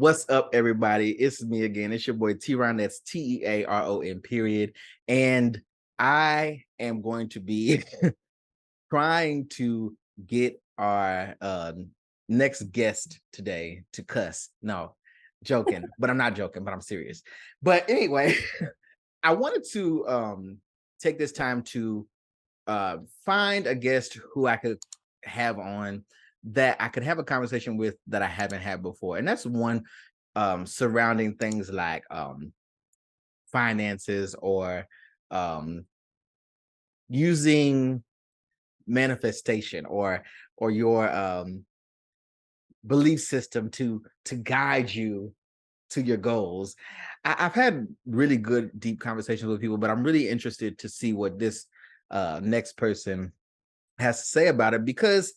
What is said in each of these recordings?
What's up, everybody? It's me again. It's your boy TeaRon. That's TeaRon, period. And I am going to be trying to get our next guest today to cuss. No, joking, but I'm not joking, but I'm serious. But anyway, I wanted to take this time to find a guest who I could have on that I could have a conversation with that I haven't had before. And that's one surrounding things like finances or um using manifestation or your belief system to guide you to your goals. I've had really good deep conversations with people, but I'm really interested to see what this next person has to say about it because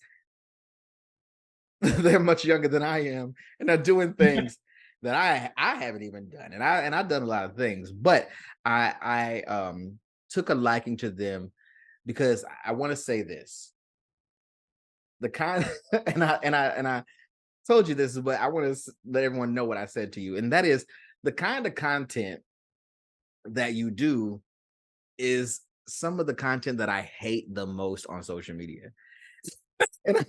they're much younger than I am and they're doing things that I haven't even done. And I've done a lot of things, but I took a liking to them because I want to say this. The kind and I told you this, but I want to let everyone know what I said to you. And that is the kind of content that you do is some of the content that I hate the most on social media. And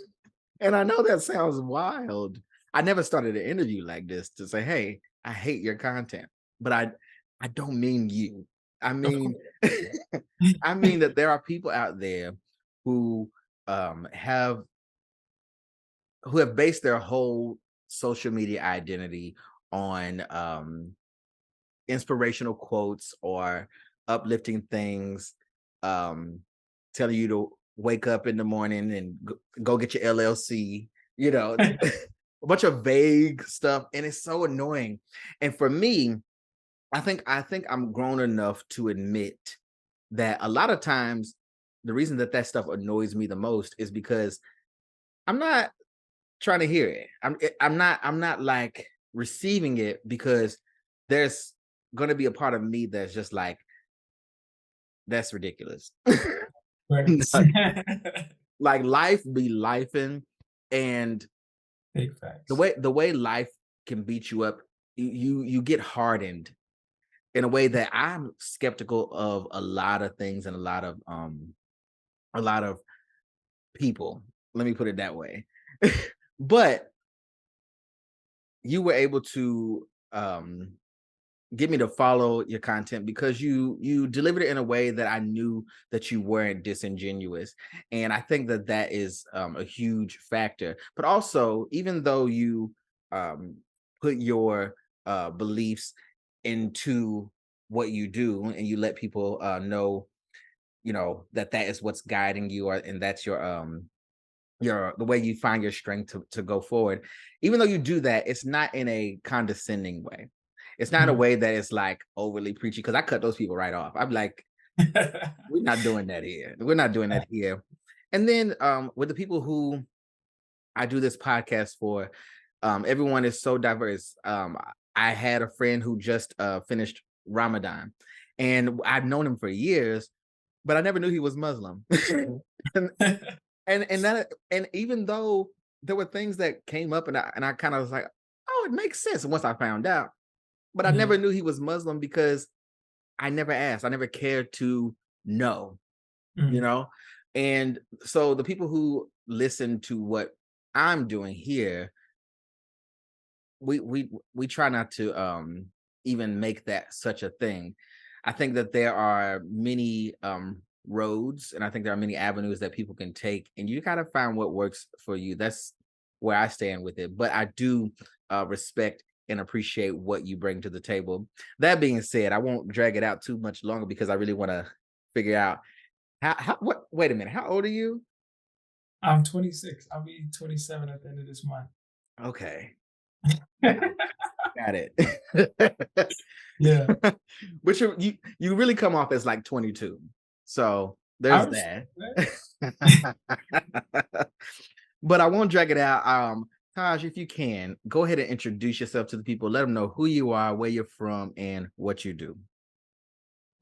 And I know that sounds wild. I never started an interview like this to say, "Hey, I hate your content," but I don't mean you. I Of mean, course. I mean that there are people out there who um, have who have based their whole social media identity on inspirational quotes or uplifting things, um, telling you to wake up in the morning and go get your LLC, a bunch of vague stuff. And it's so annoying. And for me, I think I'm grown enough to admit that a lot of times the reason that that stuff annoys me the most is because I'm not trying to hear it. I'm not like receiving it because there's going to be a part of me that's just like that's ridiculous. Right. Like life be lifing, and Big the facts. way life can beat you up, you get hardened in a way that I'm skeptical of a lot of things and a lot of people. Let me put it that way. But you were able to get me to follow your content because you delivered it in a way that I knew that you weren't disingenuous, and I think that that is a huge factor. But also, even though you um, put your beliefs into what you do, and you let people know, that that is what's guiding you, or and that's your the way you find your strength to go forward. Even though you do that, it's not in a condescending way. It's not in a Mhm. way that it's like overly preachy because I cut those people right off. I'm like, we're not doing that here. We're not doing that here. And then with the people who I do this podcast for, everyone is so diverse. I had a friend who just finished Ramadan, and I've known him for years, but I never knew he was Muslim. and and even though there were things that came up and I kind of was like, oh, it makes sense once I found out. But I never Mhm. knew he was Muslim because I never asked. I never cared to know, you Mhm. know? And so the people who listen to what I'm doing here, we try not to even make that such a thing. I think that there are many roads, and I think there are many avenues that people can take, and you gotta find what works for you. That's where I stand with it. But I do respect and appreciate what you bring to the table. That being said, I won't drag it out too much longer because I really want to figure out how what wait a minute, how old are you? I'm 26. I'll be 27 at the end of this month. Okay. Got it. Yeah. But you really come off as like 22. So I there's respect that. that. But I won't drag it out. Taj, if you can, go ahead and introduce yourself to the people. Let them know who you are, where you're from, and what you do.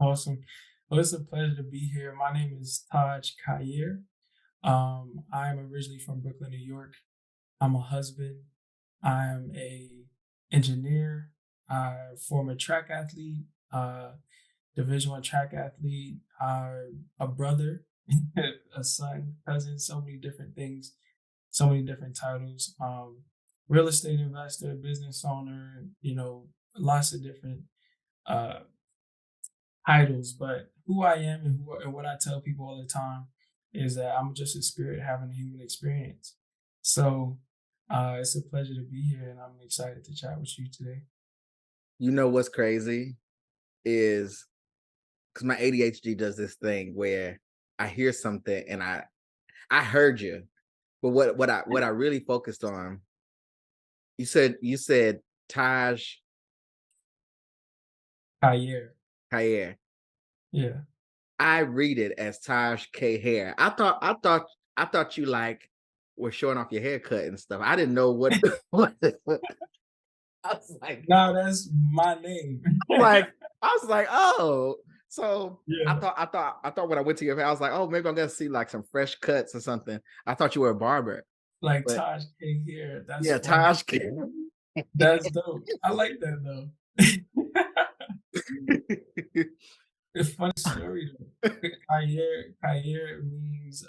Awesome. Well, it's a pleasure to be here. My name is Taj Khair. I am originally from Brooklyn, New York. I'm a husband. I am a engineer, former track athlete, Division One track athlete, a brother, a son, cousin, so many different things, so many different titles. Real estate investor, business owner, lots of different uh, titles. But who I am and what I tell people all the time is that I'm just a spirit having a human experience. So it's a pleasure to be here, and I'm excited to chat with you today. You know what's crazy is because my ADHD does this thing where I hear something and I heard you, but what I really focused on, you said Taj Khair. Khair. Yeah. I read it as Taj Khair. I thought you like were showing off your haircut and stuff. I didn't know what what I was like, No, that's my name. like I was like, oh. So I Yeah. thought I thought I thought when I went to your house, I was like, oh, maybe I'm gonna see like some fresh cuts or something. I thought you were a barber, Like but Taj Khair. That's yeah, funny. Taj Khair. That's dope. I like that though. It's a funny story though. Khair means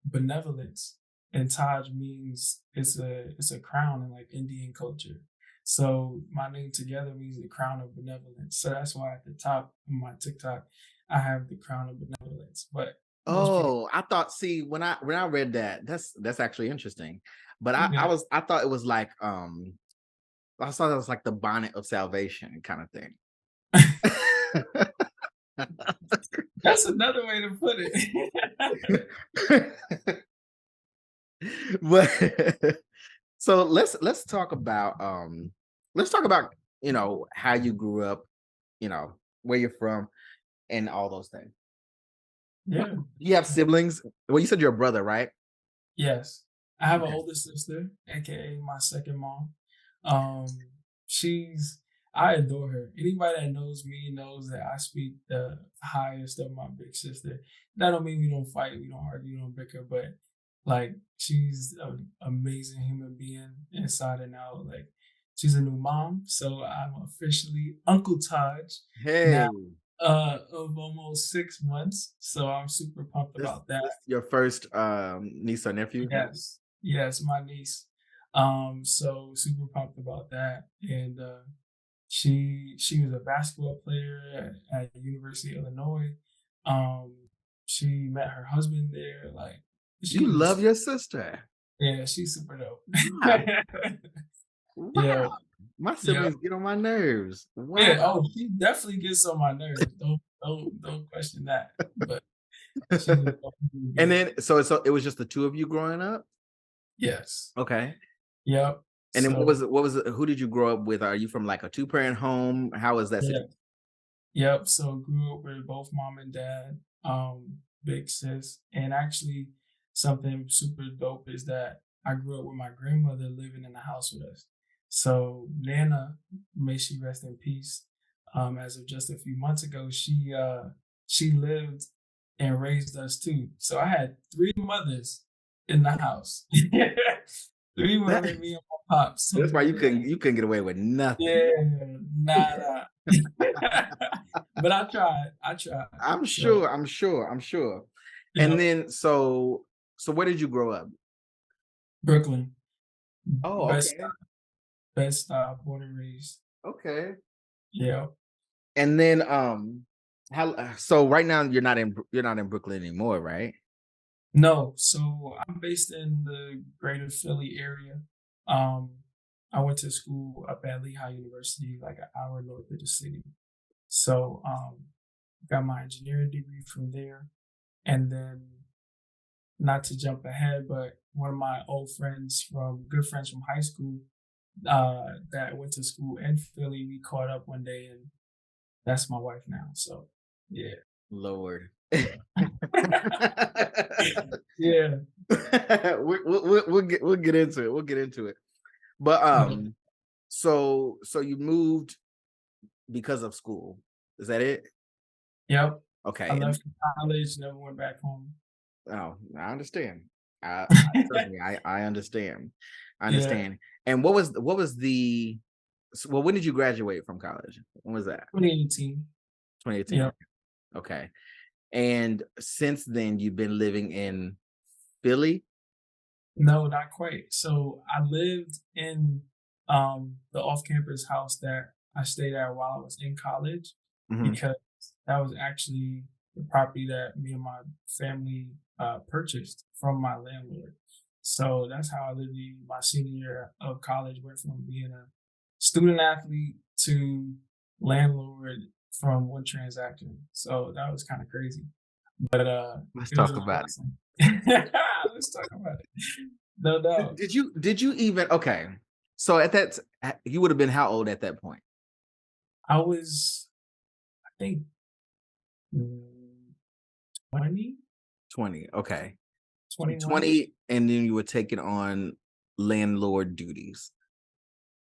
benevolence, and Taj means it's a crown in like Indian culture. So my name together means the crown of benevolence. So that's why at the top of my TikTok I have the crown of benevolence. But most people, Oh, I thought, see, when I read that, that's actually interesting. But I yeah. was I thought it was like I thought it was like the bonnet of salvation kind of thing. That's another way to put it. But so let's talk about how you grew up, where you're from and all those things. Yeah. You have siblings? Well, you said you're a brother, right? Yes. I have an Okay. older sister, aka my second mom. Um, she's I adore her. Anybody that knows me knows that I speak the highest of my big sister. That don't mean we don't fight, we don't argue, we don't bicker, but like she's an amazing human being inside and out. Like she's a new mom, so I'm officially Uncle Taj now Hey, of almost 6 months. So I'm super pumped this about that. this your first niece or nephew? Yes. Yes, my niece. So super pumped about that. And she was a basketball player at University of Illinois. Um, she met her husband there. Like You she love was your sister. yeah, she's super dope. Wow. Yeah, Wow. My yeah. siblings get on my nerves. Wow. Yeah, oh, she definitely gets on my nerves. Don't question that. But she's a dope human And being. then so it was just the two of you growing up? Yes. Okay. Yep. And then So who did you grow up with? Are you from like a two-parent home? How was that yeah. situation? Yep. So grew up with both mom and dad, big sis, and actually something super dope is that I grew up with my grandmother living in the house with us. So Nana, may she rest in peace. As of just a few months ago, she lived and raised us too. So I had three mothers in the house. Three That women, me and my pops. that's So why you yeah, couldn't get away with nothing. yeah, nada. But I tried. I'm So, sure, I'm sure, I'm sure. And yeah, then so where did you grow up? Brooklyn, Oh, best okay. best born and raised. Okay. Yeah. And then how so right now you're not in Brooklyn anymore, right? No, so I'm based in the greater Philly area. Um, I went to school up at Lehigh University, like an hour north of the city. So, got my engineering degree from there, and then not to jump ahead, but one of my old friends from good friends from high school that went to school in Philly. We caught up one day, and that's my wife now. So yeah, Lord. yeah, We'll get into it. We'll get into it. But yeah, so you moved because of school. Is that it? yep. I Okay. And left for college, never went back home. oh, I understand. Trust me, I understand. I Yeah, understand. And what was the Well, when did you graduate from college? When was that? 2018. 2018. Yeah. Okay. And since then, you've been living in Philly? No, not quite. So I lived in the off-campus house that I stayed at while I was in college Mhm. because that was actually the property that me and my family purchased from my landlord. So that's how I literally my senior year of college went from being a student athlete to landlord from one transaction. So that was kind of crazy. But Let's it was talk a about it. blessing. Let's talk about it. No Did, doubt. did you did you even okay? So at you would have been how old at that point? I was, I think, 20, 20. Okay. 21. 20, and then you were taking on landlord duties.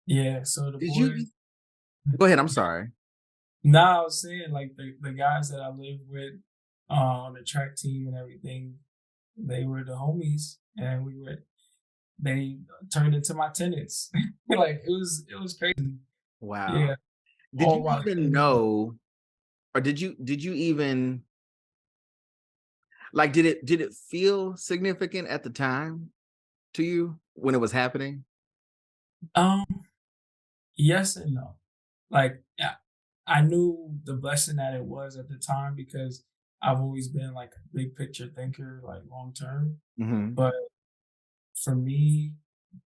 Yeah. So the Did you boys, go ahead? I'm sorry. now I was saying like the guys that I lived with on the track team and everything, they were the homies, and they turned into my tenants. Like it was crazy. Wow. Yeah. Did All you while even still living. know, or did you even like did it feel significant at the time to you when it was happening? Um, yes and no. Like, yeah, I knew the blessing that it was at the time because I've always been like a big picture thinker, like long term. Hmm. But for me,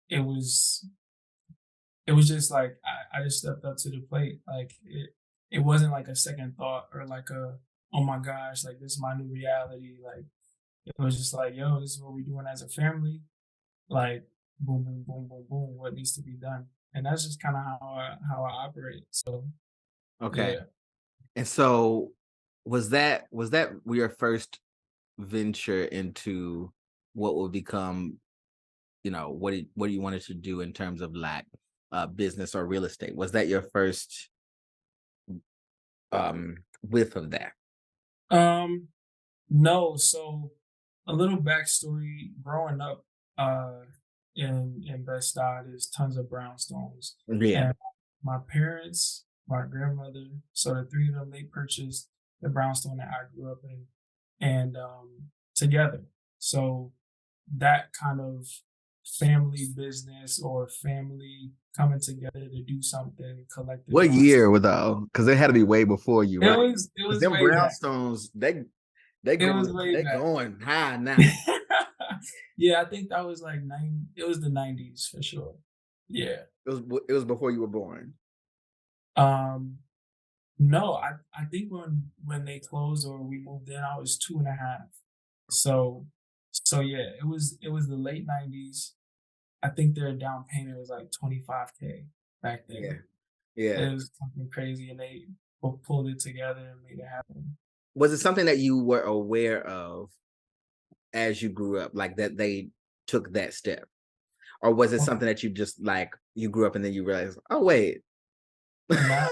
it was it was just like I just stepped up to the plate. Like it wasn't like a second thought or like a oh my gosh, like this is my new reality. Like it was just like, yo, this is what we're doing as a family. Like boom, boom, boom, boom, boom, what needs to be done. And that's just kind of how I operate. So Okay. yeah. And so was that your first venture into what would become, what you wanted to do in terms of like business or real estate? Was that your first whiff of that? Um No, so a little backstory. Growing up in Bed-Stuy, there's tons of brownstones, Yeah. and my parents, my grandmother, so the three of them, they purchased the brownstone that I grew up in, and together. So that kind of family business or family coming together to do something What collectively. year were though? Because they had to be way before you, right? It Because was them way back. brownstones, they It was going way they back. going high now. Yeah, I think that was like it was the 90s for sure. Yeah. It was before you were born. Um, no, I think when they closed or we moved in, I was 2 and a half. So yeah, it was the late 90s. I think their down payment was like 25K back Yeah. then. Yeah. It was something crazy and they pulled it together and made it happen. Was it something that you were aware of as you grew up, like that they took that step? Or was it something that you just like you grew up and then you realized, oh wait. Nah,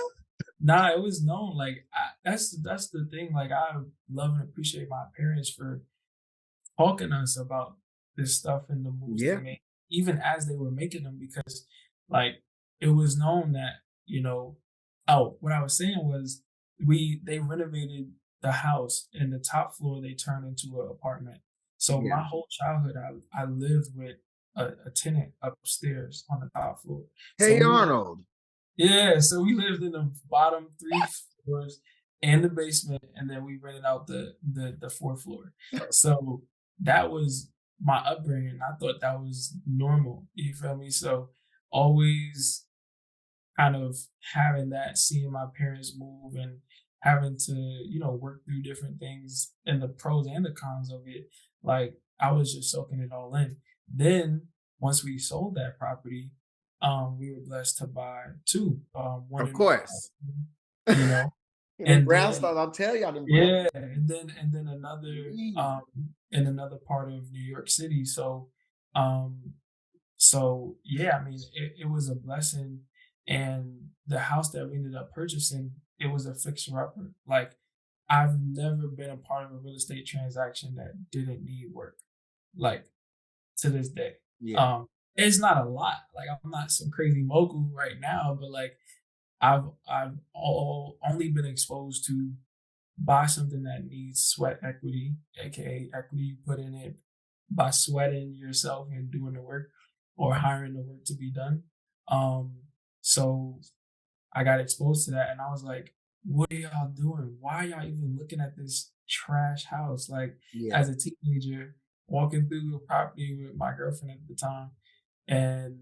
nah, it was known. Like that's the thing. Like I love and appreciate my parents for talking to us about this stuff and the moves they Yeah. made, even as they were making them, because like it was known that, you know, oh, what I was saying was they renovated the house and the top floor they turned into an apartment. So Yeah. my whole childhood I lived with a tenant upstairs on the top floor. So Hey we lived Arnold. yeah, so we lived in the bottom 3 floors and the basement, and then we rented out the 4th floor. So that was my upbringing. I thought that was normal. You feel me? So always kind of having that, seeing my parents move and having to, work through different things and the pros and the cons of it. Like I was just soaking it all in. Then once we sold that property, we were blessed to buy two, one Of in course. you know, Them and then brownstones, I'll tell y'all them brown. yeah, and then another in another part of New York City. Um so yeah, I mean, it was a blessing, and the house that we ended up purchasing, it was a fixer upper. Like I've never been a part of a real estate transaction that didn't need work, like to this day. Yeah. it's not a lot. Like I'm not some crazy mogul right now, but like only been exposed to buy something that needs sweat equity, aka equity you put in it by sweating yourself and doing the work or hiring the work to be done. Um, so I got exposed to that and I was like, what are y'all doing? Why are y'all even looking at this trash house? Like Yeah. as a teenager, walking through a property with my girlfriend at the time, and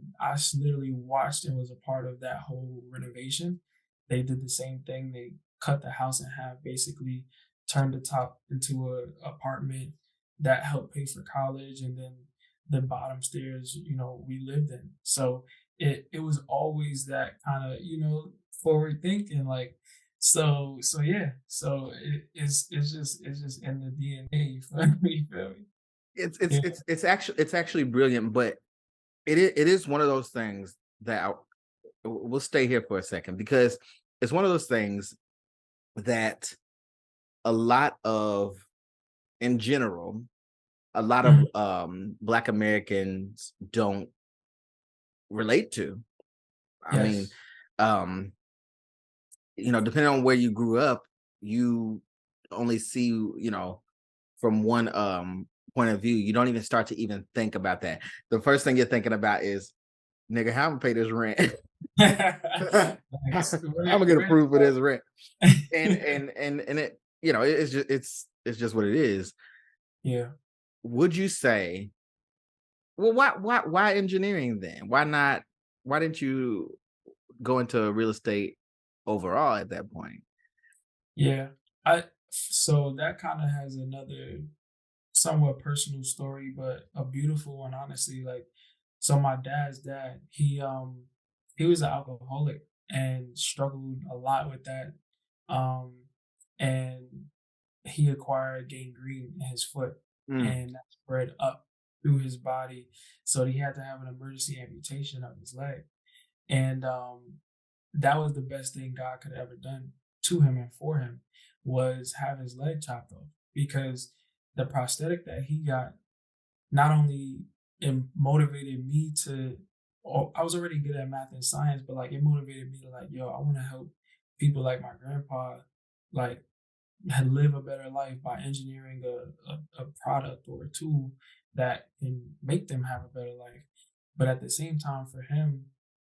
literally watched and was a part of that whole renovation. They did the same thing. They cut the house in half, basically turned the top into a apartment that helped pay for college, and then the bottom stairs, we lived in. So it was always that kind of forward thinking, like so yeah. So it's just in the DNA. You feel me? You feel me? Yeah. It's actually brilliant, but it is one of those things that we'll stay here for a second because it's one of those things that a lot of in general, a lot of Mhm. Black Americans don't relate to. I mean, Yes. um, depending on where you grew up, you only see, from one point of view. You don't even start to even think about that. The first thing you're thinking about is, nigga, how I'm gonna pay this rent? Thanks. I'm gonna get Rent, approved for this rent. And right? it's just what it is. Yeah. Would you say, well, why engineering then? Why didn't you go into real estate overall at that point? Yeah. So that kind of has another somewhat personal story, but a beautiful one, honestly. Like, so my dad's dad, he was an alcoholic and struggled a lot with that. Um and he acquired gangrene in his foot, Mm, and that spread up through his body. So he had to have an emergency amputation of his leg. And that was the best thing God could have ever done to him and for him, was have his leg chopped off, because the prosthetic that he got not only it motivated me to, I was already good at math and science, but like it motivated me to like, yo, I want to help people like my grandpa, like and live a better life by engineering a product or a tool that can make them have a better life. But at the same time, for him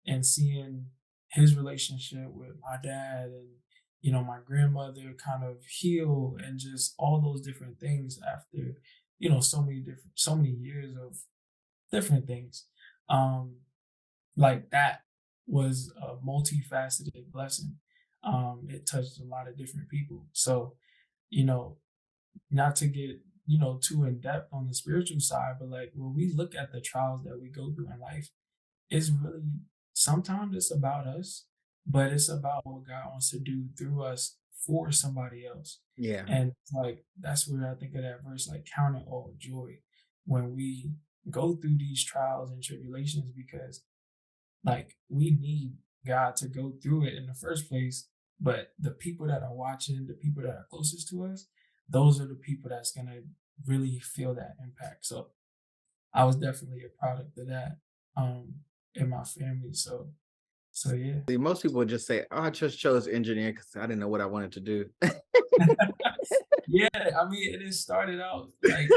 and seeing his relationship with my dad and my grandmother kind of heal, and just all those different things after so many years of different things, um like that was a multifaceted blessing. It touched a lot of different people. So, you know, not to get, too in depth on the spiritual side, but like when we look at the trials that we go through in life, it's really sometimes it's about us, but it's about what God wants to do through us for somebody else. yeah, And like that's where I think of that verse, like count it all joy when we go through these trials and tribulations, because like we need God to go through it in the first place, but the people that are watching, the people that are closest to us, those are the people that's gonna really feel that impact. So I was definitely a product of that in my family. So yeah. see, most people would just say, "Oh, I just chose engineering because I didn't know what I wanted to do." Yeah, I mean it is started out like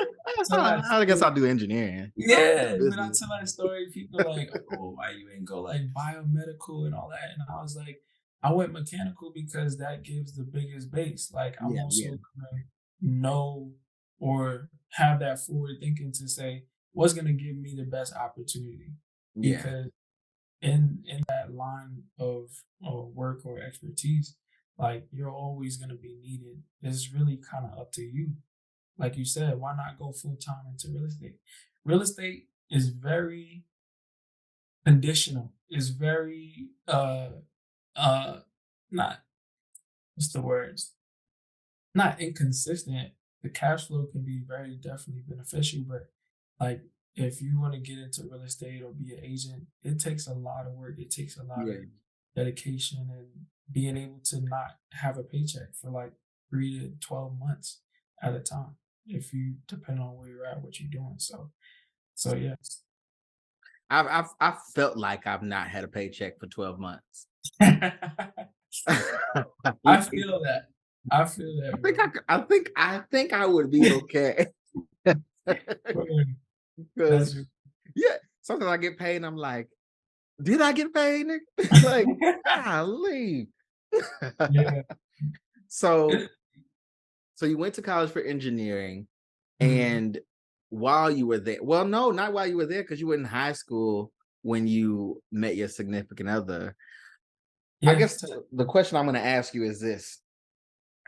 tell that I guess story. I'll do engineering. Yeah, when I Business. tell that story, people are like, "Oh, why you ain't go like biomedical and all that?" And I was like, "I went mechanical because that gives the biggest base. Like, I'm Yeah, yeah, also gonna know or have that forward thinking to say what's gonna give me the best opportunity." yeah. Because in that line of work or expertise, like you're always gonna be needed. It's really kind of up to you. Like you said, why not go full time into real estate? Real estate is very conditional. It's very uh not, what's the words? Not inconsistent. The cash flow can be very definitely beneficial, but like if you want to get into real estate or be an agent, it takes a lot of work. It takes a lot of Yeah. dedication and being able to not have a paycheck for like 3 to 12 months at a time. If you depend on where you're at, what you're doing. So yeah. I've felt like I've not had a paycheck for 12 months. I Like, feel that. I feel I that, think bro. I think I would be okay. Word. Because That's yeah, sometimes I get paid and I'm like, did I get paid, nigga? Like, golly. yeah. So It so you went to college for engineering, mhm. and while you were there, well, no, not while you were there, because you were in high school when you met your significant other. I Yeah. guess the question I'm going to ask you is this: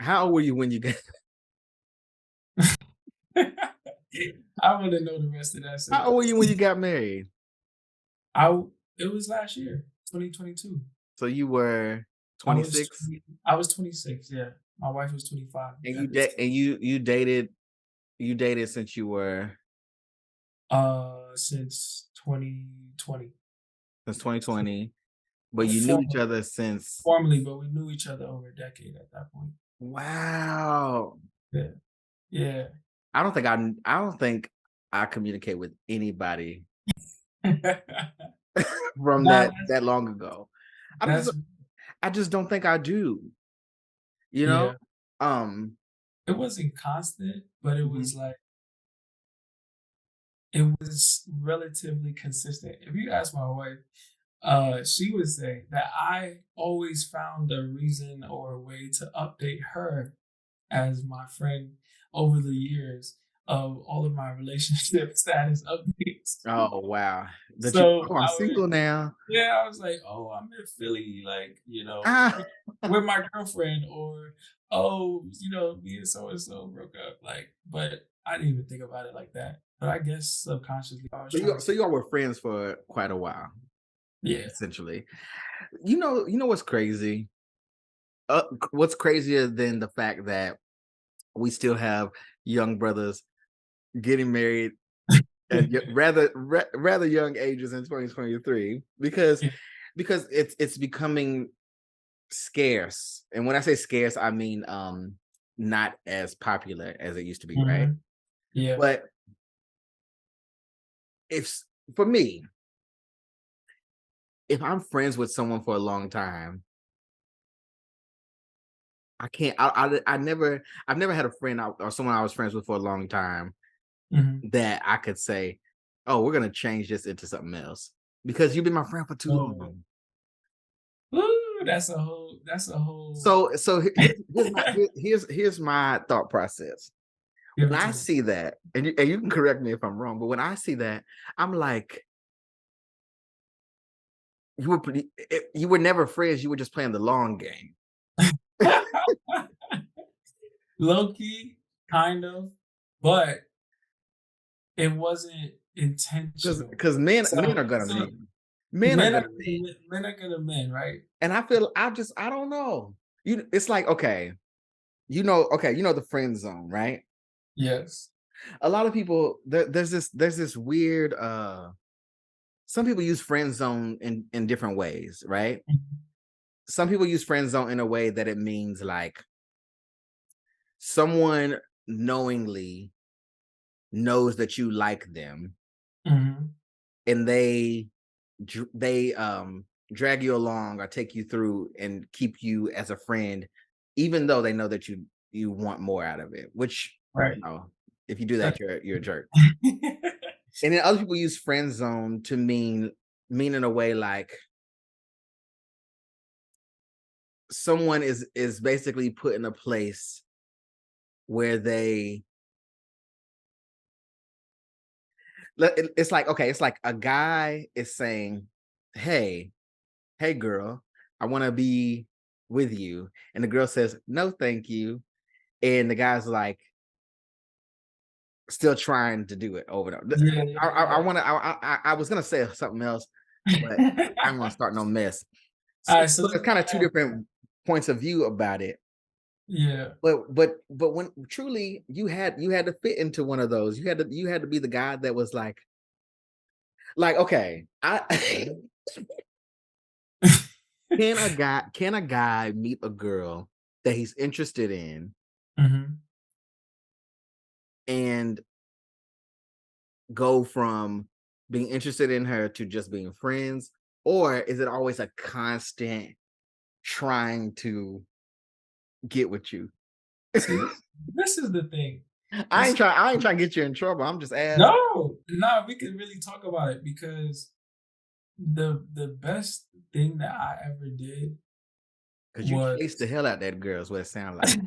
how old were you when you got? I wanna know the rest of that How old were sentence. you when you got married? I w It was last year, 2022. So you were I was 26, 20 I was 26, yeah. My wife was 25 and at this time. you dated since you were Since 2020. since 2020, but you knew each Formally other since. formally, but we knew each other over a decade at that point. Wow. Yeah. Yeah. I don't think I communicate with anybody from Nah, that long ago. I just that's I just don't think I do, you know? yeah. Um, It wasn't constant, but it mhm. was like it was relatively consistent. If you ask my wife, she would say that I always found a reason or a way to update her as my friend over the years of all of my relationship status updates. Oh, wow. That you So "Oh, I'm I would single now." yeah, I was like, "Oh, I'm in Philly, like, Ah, with my girlfriend," or, "Oh, me and so broke up," like, but I didn't even think about it like that. But I guess subconsciously, I was trying to so keep you all were friends for quite a while, yeah. essentially. You know what's crazy? What's crazier than the fact that we still have young brothers getting married at rather young ages in 2023, Yeah, because it's becoming scarce. And when I say scarce, I mean not as popular as it used to be, right? mhm, yeah, But if for me, if I'm friends with someone for a long time, I can't I've never had a friend or someone I was friends with for a long time mhm. that I could say, "Oh, we're gonna change this into something else," because you've been my friend for too Oh, long. ooh, that's a whole So here's my thought process. give When it I to me. see that, and you can correct me if I'm wrong, but when I see that, I'm like, you were never friends. You were just playing the long game. Low key, kind of, but it wasn't intentional. Because men are gonna So men. Men are gonna men. men are gonna men, right? And I don't know. It's like, okay, you know the friend zone, right? Yes. A lot of people there's this weird some people use friend zone in different ways, right? Mhm. Some people use friend zone in a way that it means like someone knowingly knows that you like them, Mhm. and they drag you along or take you through and keep you as a friend, even though they know that you want more out of it, which, Right. if you do that, That you're a jerk. And then other people use friend zone to mean in a way like someone is basically put in a place where it's like, okay, it's like a guy is saying, hey girl, I want to be with you, and the girl says no thank you, and the guy's like still trying to do it over and over. yeah, I yeah, want to I was gonna say something else, but I don't want to yeah. start no mess. So, Alright, so so let it's me kind of two ask different points of view about it. yeah. But when truly you had to fit into one of those, you had to be the guy that was like, okay, I can a guy meet a girl that he's interested in Mhm. and go from being interested in her to just being friends, or is it always a constant trying to get with you? See, this is the thing. I This ain't trying. I ain't trying to get you in trouble. I'm just asking no, we can really talk about it because the best thing that I ever did because you was chased the hell out that girl. Is what it sounds like.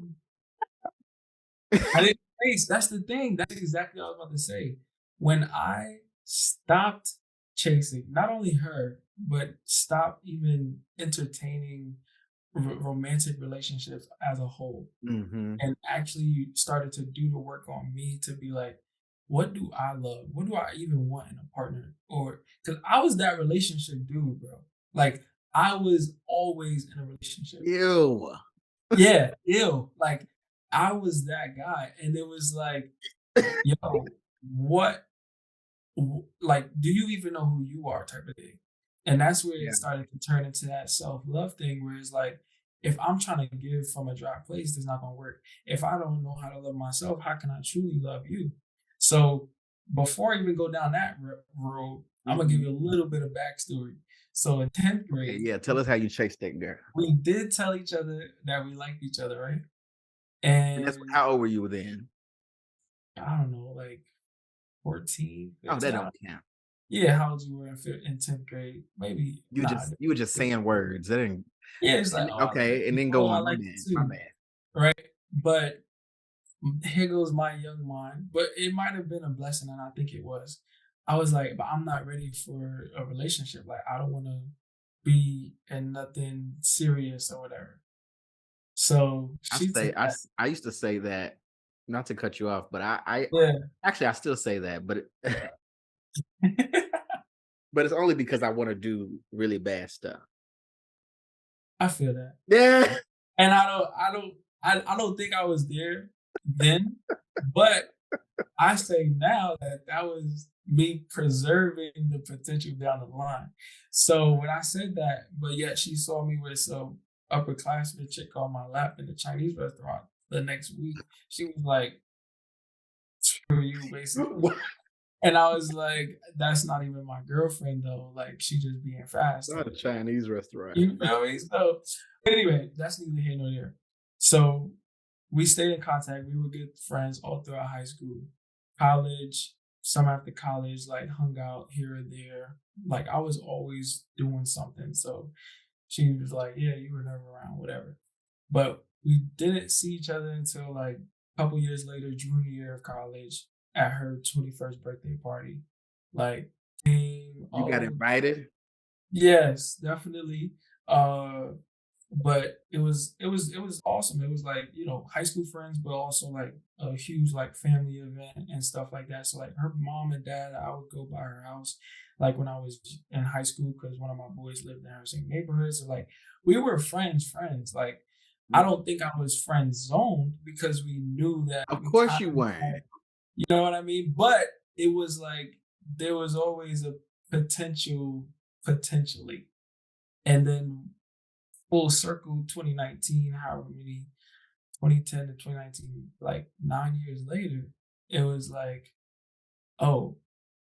I didn't face. That's the thing. That's exactly what I was about to say. When I stopped chasing, not only her, but stopped even entertaining romantic relationships as a whole, Hmm. and actually started to do the work on me to be like, what do I love? What do I even want in a partner? Or because I was that relationship dude, bro. Like I was always in a relationship. Ew. Yeah, ew. Like I was that guy. And it was like, yo, what like, do you even know who you are type of thing? And that's where it Yeah. started to turn into that self-love thing where it's like, if I'm trying to give from a dry place, it's not gonna work. If I don't know how to love myself, how can I truly love you? So before I even go down that road, I'm gonna give Mhm. you a little bit of backstory. So in 10th Okay. grade, Yeah. Tell us how you chased that girl. we did tell each other that we liked each other, right? And that's And how old were you then? I don't know, like 14, Oh, that 15. don't count. Yeah, how old you were in 10th grade? Maybe nah. You were just saying words. That didn't. Yeah, it's like, And, oh, I like okay, and you. then go Oh, I on. My like bad. you My too, bad. right? But here goes my young mind. But it might have been a blessing, and I think it was. I was like, but I'm not ready for a relationship. Like, I don't want to be in nothing serious or whatever. So she took that. I used to say that, not to cut you off, but I Yeah, actually I still say that, but but it's only because I want to do really bad stuff. I feel that. Yeah. And I don't think I was there then, but I say now that that was me preserving the potential down the line. So when I said that, but yet she saw me with some upperclassmen chick on my lap in the Chinese restaurant the next week, she was like, "Screw you," basically. What? And I was like, "That's not even my girlfriend though. Like she just being fast." Not a Like Chinese restaurant. you feel me? So anyway, that's neither here nor there. So we stayed in contact. We were good friends all throughout high school, college, some after college, like hung out here and there. Like I was always doing something. So she was like, yeah, you were never around, whatever. But we didn't see each other until like a couple years later, junior year of college, at her 21st birthday party. Like, You got oh, invited? yes, definitely. Uh, but it was awesome. It was like, high school friends, but also like a huge like family event and stuff like that. So like her mom and dad, I would go by her house like when I was in high school because one of my boys lived in her same neighborhood. So like we were friends. Like I Mm. don't think I was friend zoned because we knew that Of we course kind you of weren't. had, you know what I mean? But it was like there was always a potentially. And then full circle 2019, however many 2010 to 2019, like 9 years later, it was like, oh,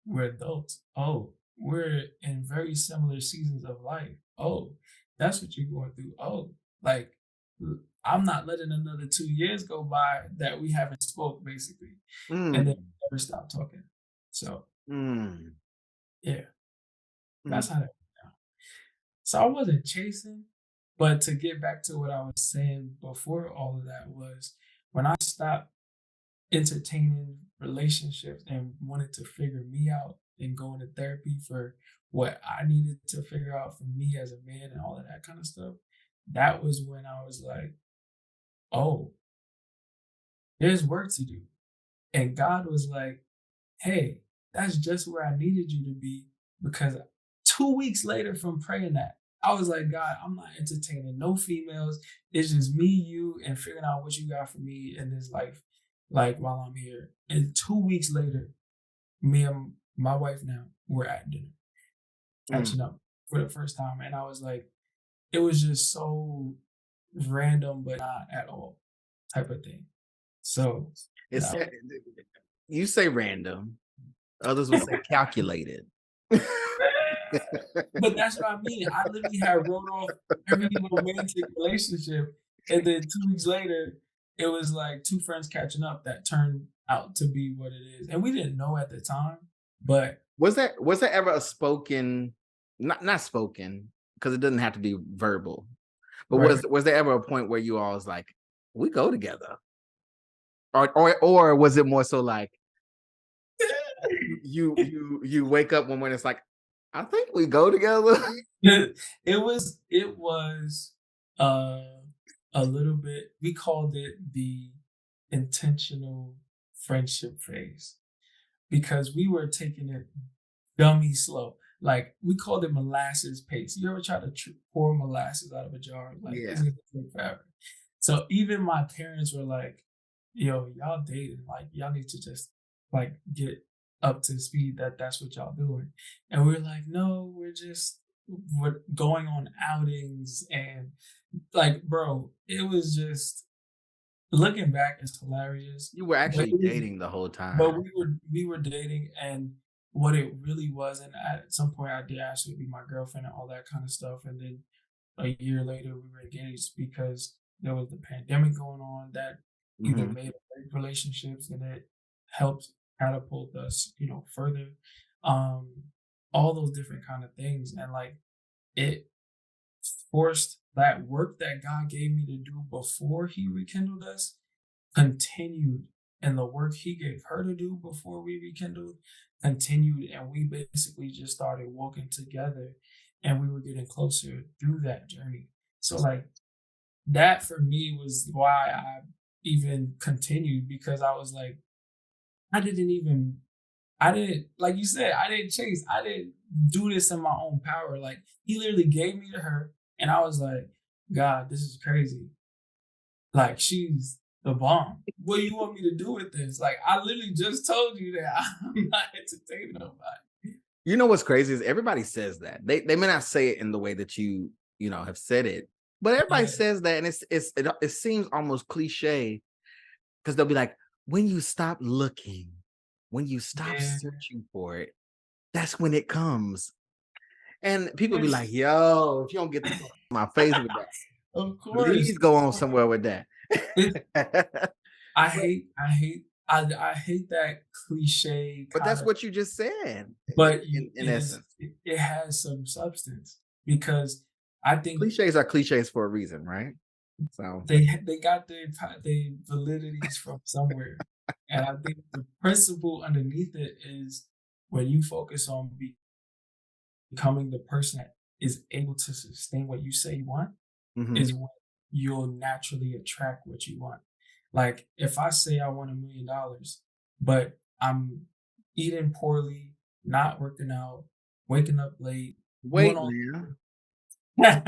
we're adults. Oh, we're in very similar seasons of life. Oh, that's what you're going through. Oh, like I'm not letting another 2 years go by that we haven't spoke basically. And then Mm, we never stopped talking. So mm, yeah, mm. that's how that went down. So I wasn't chasing, but to get back to what I was saying before all of that was when I stopped entertaining relationships and wanted to figure me out and go into therapy for what I needed to figure out for me as a man and all of that kind of stuff, that was when I was like, oh, there's work to do. And God was like, hey, that's just where I needed you to be because 2 weeks later from praying that, I was like, God, I'm not entertaining no females. It's just me, you, and figuring out what you got for me in this life, like while I'm here. And 2 weeks later, me and my wife now, we're at dinner, Mm. catching up for the first time. And I was like, it was just so random, but not at all type of thing. So It's that you say random. Others would say calculated. But that's what I mean. I literally had wrote off every romantic relationship, and then 2 weeks later, it was like 2 friends catching up that turned out to be what it is, and we didn't know at the time, but Was there ever a spoken, not spoken, because it doesn't have to be verbal, but right. was there ever a point where you all was like, "We go together," or was it more so like you wake up one morning, it's like, "I think we go together." It was, uh, a little bit we called it the intentional friendship phase because we were taking it dummy slow. Like, we called it molasses pace. You ever try to pour molasses out of a jar? Like, it's Yeah. gonna take forever. So even my parents were like, "Yo, y'all dating, like, y'all need to just, like, get up to speed that that's what y'all doing." And we are like, "No, we're going on outings," and, like, bro, it was just looking back, it's hilarious, You were but actually it was dating the whole but time. we were dating, and what it really was, and at some point, I did ask her to be my girlfriend and all that kind of stuff, and then a year later, we were engaged because there was the pandemic going on that either Mhm. made or break relationships, and it helped catapult us, further. Um, all those different kind of things, and like it forced that work that God gave me to do before He rekindled us continued, and the work He gave her to do before we rekindled continued, and we basically just started walking together, and we were getting closer through that journey. So like that for me was why I even continued because I was like, I didn't even I didn't like you said, I didn't chase. I didn't do this in my own power. Like he literally gave me to her, and I was like, God, this is crazy. Like she's the bomb. What do you want me to do with this? Like I literally just told you that I'm not entertaining nobody. You know what's crazy is everybody says that. They may not say it in the way that have said it, but everybody Yeah, says that, and it seems almost cliche because they'll be like, when you stop looking, when you stop yeah. searching for it, that's when it comes. And people be like, It's yo, if you don't get the fuck out my face with that, of course. please go on somewhere with that. It, but I hate that cliche but kind that's of, what you just said but in essence. it has some substance because I think Cliches are cliches for a reason, right? So they got their validities from somewhere, and I think the principle underneath it is when you focus on becoming the person that is able to sustain what you say you want mhm. is when you'll naturally attract what you want. Like if I say I want $1 million, but I'm eating poorly, not working out, waking up late, doing Wait all now.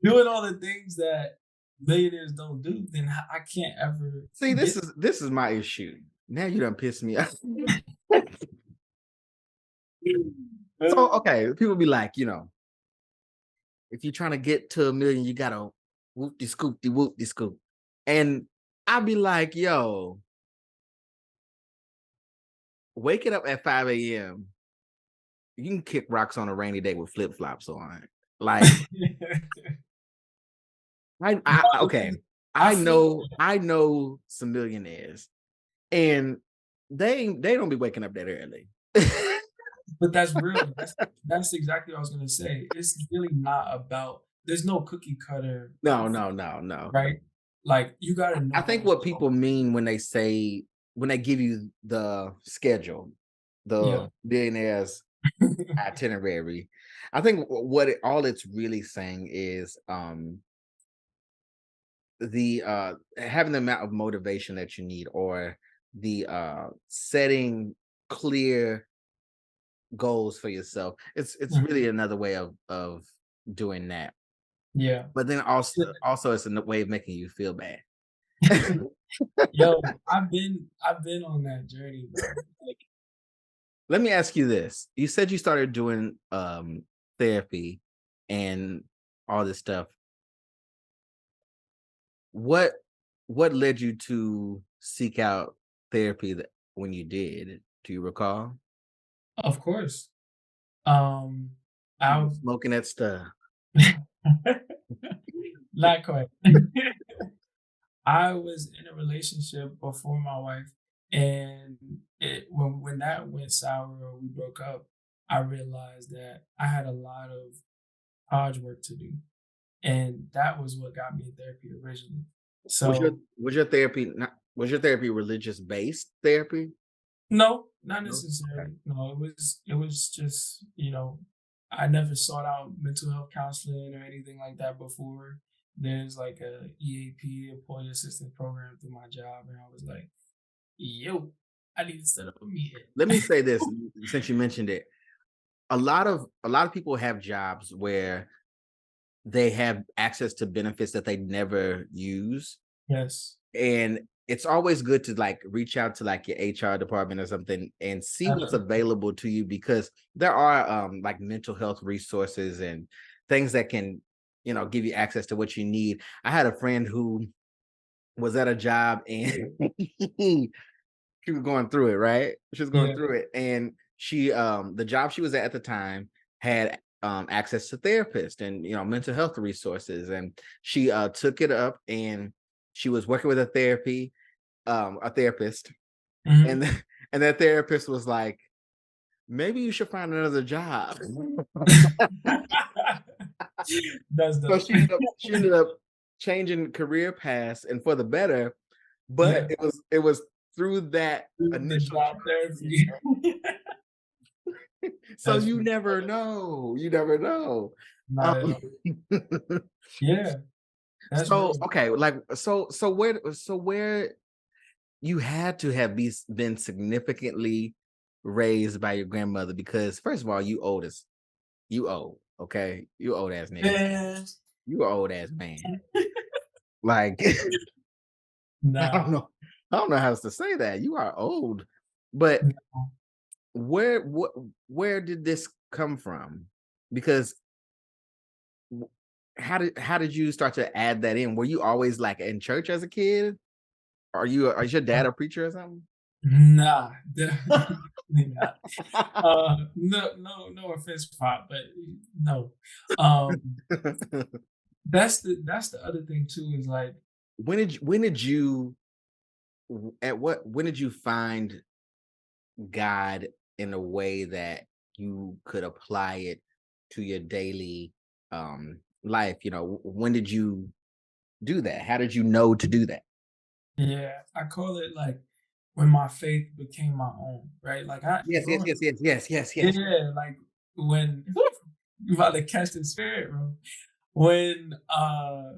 doing all the things that millionaires don't do, then I can't ever See, get this is my issue. Now you done pissed me off. So okay, people be like, if you're trying to get to 1 million, you gotta whoop de scoop de whoop de scoop. And I'd be like, yo, waking up at 5 a.m. You can kick rocks on a rainy day with flip flops on. Like, okay, No, I feel I know some millionaires, and they don't be waking up that early. but that's real. That's exactly what I was gonna say. It's really not about there's no cookie cutter, No, no, no, no. right? Like you gotta I know think when to what people focus. mean when they say when they give you the schedule, Yeah. the billionaires itinerary. I think what all it's really saying is the having the amount of motivation that you need, or the setting clear goals for yourself. It's Mhm. really another way of doing that. Yeah. But then also it's a way of making you feel bad. Yo, I've been on that journey, bro. Like, Let me ask you this. You said you started doing therapy and all this stuff. What what led you to seek out therapy when you did? Do you recall? of course. Um, You I were smoking that stuff. not quite. I was in a relationship before my wife, and when that went sour or we broke up, I realized that I had a lot of college work to do, and that was what got me in therapy originally. Was your So was your therapy not was your therapy religious based therapy? no, not No? Okay. necessarily. No, it was just, I never sought out mental health counseling or anything like that before. There's like a EAP, employee assistance program through my job, and I was like, yo, I need to set up a meeting. Let me say this since you mentioned it. A lot of people have jobs where they have access to benefits that they never use. Yes. And it's always good to like reach out to like your HR department or something and see what's Absolutely. available to you because there are like mental health resources and things that can, give you access to what you need. I had a friend who was at a job and she was going through it, right? She was going Yeah. through it, and the job she was at the time had access to therapists and mental health resources, and she took it up and she was working with a therapist, Mhm. and and that therapist was like, maybe you should find another job. That's So dope. she ended up changing career paths and for the better, but Yeah. it was through that The initial job therapy. so That's you pretty never funny. know. You never know. Not at Um, all. Yeah, that's so real. okay, like so where you had to have been significantly raised by your grandmother because first of all, you old, okay? You old ass nigga. Man. You a old ass man. Like I Nah. don't know. I don't know how else to say that. You are old. But No. where did this come from? Because W how did you start to add that in? Were you always, like, in church as a kid? Is your dad a preacher or something? Nah, definitely not. No offense, Pop, but no. Um, that's the other thing too is like, when did you find God in a way that you could apply it to your daily, life? When did you do that? How did you know to do that? yeah, I call it like when my faith became my own, right? Like I Yes, yes, growing, yes, yes, yes, yes, yes. yeah, like when you about to catch the spirit, bro. When uh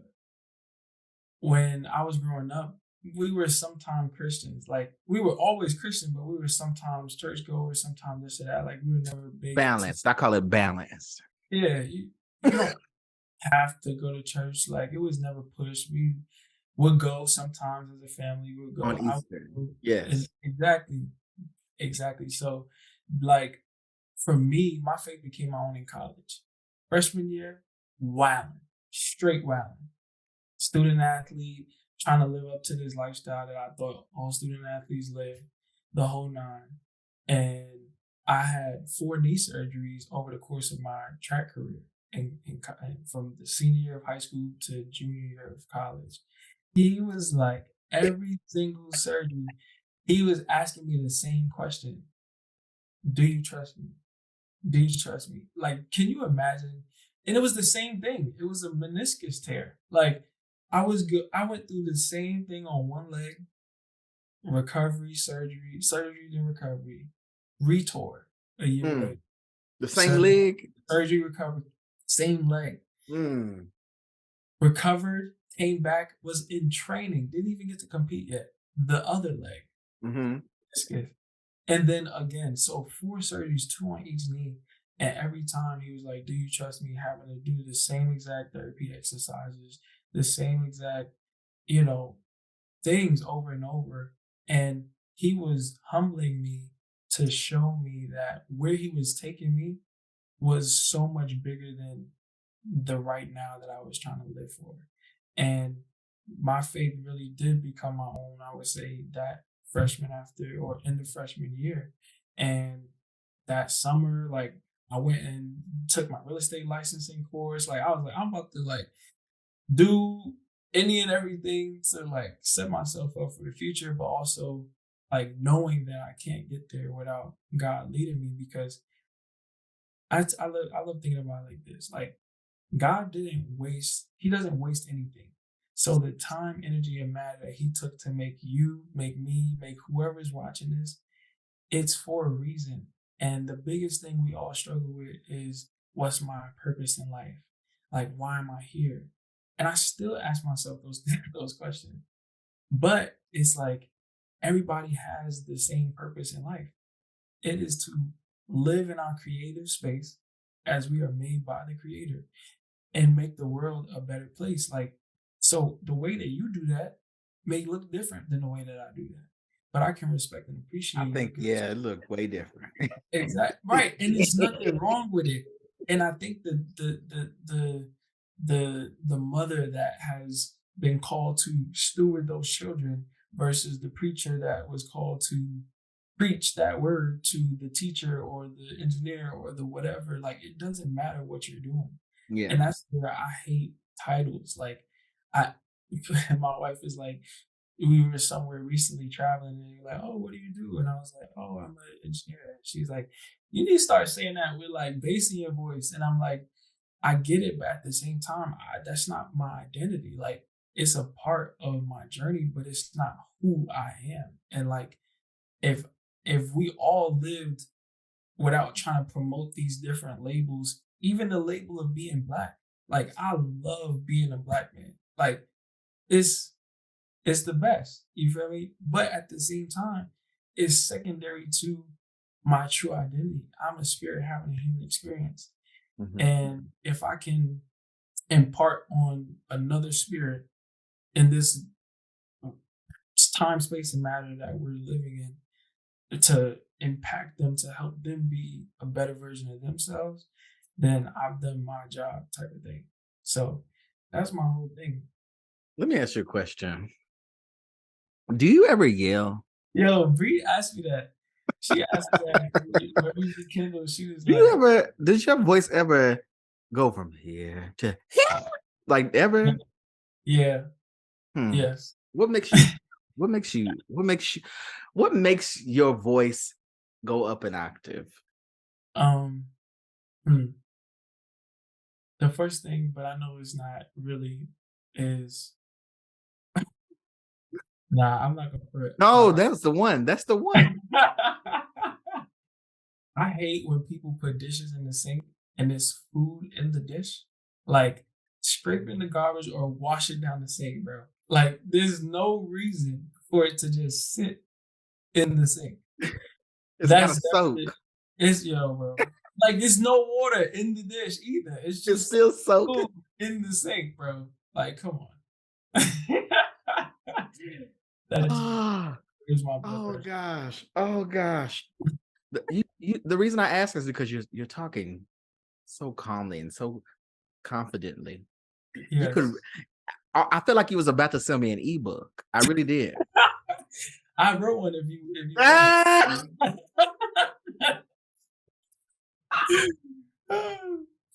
when I was growing up, we were sometimes Christians. Like we were always Christian, but we were sometimes churchgoers, sometimes this or that. Like we were never big into, Balanced. I call it balanced. yeah, you don't have to go to church. Like it was never pushed. We would go sometimes as a family. We would On go. I would Easter. go, and Yes. exactly, exactly. So, like for me, my faith became my own in college. Freshman year, wilding, straight wilding. Student athlete, trying to live up to this lifestyle that I thought all student athletes live, the whole nine. And I had 4 knee surgeries over the course of my track career, and from the senior year of high school to junior year of college. He was like, every single surgery, he was asking me the same question: "Do you trust me? Do you trust me?" Like, can you imagine? And it was the same thing. It was a meniscus tear. Like, I was good. I went through the same thing on one leg, recovery, surgery then recovery, retore a year later, Mm. The same surgery, leg? surgery, recovery, same leg, Mm. recovered, came back, was in training, didn't even get to compete yet. The other leg, Mhm. meniscus. And then again, so 4 surgeries, 2 on each knee, and every time he was like, "Do you trust me?" Having to do the same exact therapy exercises, the same exact, you know, things over and over, and he was humbling me to show me that where he was taking me was so much bigger than the right now that I was trying to live for. And my faith really did become my own, I would say, that freshman after or in the freshman year. And that summer, like I went and took my real estate licensing course. Like I was like, I'm about to like do any and everything to like set myself up for the future, but also like knowing that I can't get there without God leading me because I love thinking about it like this. Like God didn't waste, he doesn't waste anything. So the time, energy, and matter that he took to make you, make me, make whoever is watching this, it's for a reason. And the biggest thing we all struggle with is what's my purpose in life? Like, why am I here? And I still ask myself those those questions. But it's like everybody has the same purpose in life. It is to live in our creative space as we are made by the creator and make the world a better place. Like, so the way that you do that may look different than the way that I do that. But I can respect and I appreciate it think, because yeah, it looked way different. exact right, and there's nothing wrong with it. And I think the mother that has been called to steward those children versus the preacher that was called to preach that word to the teacher or the engineer or the whatever, like it doesn't matter what you're doing. Yeah. And that's where I hate titles. Like I my wife is like, we were somewhere recently traveling and you're like, oh, what do you do? And I was like, oh, I'm an engineer. And she's like, you need to start saying that with like bass in your voice. And I'm like, I get it, but at the same time, that's not my identity. Like it's a part of my journey, but it's not who I am. And like if if we all lived without trying to promote these different labels, even the label of being black, like I love being a black man. Like it's it's the best. You feel me? But at the same time, it's secondary to my true identity. I'm a spirit having a human experience. Mhm. And if I can impart on another spirit in this time, space, and matter that we're living in to impact them, to help them be a better version of themselves, then I've done my job type of thing. So that's my whole thing. Let me ask you a question. Do you ever yell? Yo, Bree asked me that. She asked me that when we rekindled. She was Do you like, ever does your voice ever go from here to here? Like ever? "Yeah, Hmm. yes." What makes you what makes you what makes you what makes your voice go up an octave? Um, hmm, the first thing, but I know it's not really, is nah. I'm not gonna put. No, that's the one. That's the one. I hate when people put dishes in the sink and there's food in the dish, like scraping the garbage or wash it down the sink, bro. Like, there's no reason for it to just sit in the sink. It's gotta That's definitely soak. it's yo, bro. Like there's no water in the dish either. It's It's just still soaking. food in the sink, bro. Like, come on. That is Ah, here's my blood oh pressure. gosh. Oh gosh. The reason I ask is because you're talking so calmly and so confidently. You could Yes. I feel like you was about to send me an ebook. I really did. I wrote one if you want Ah! it.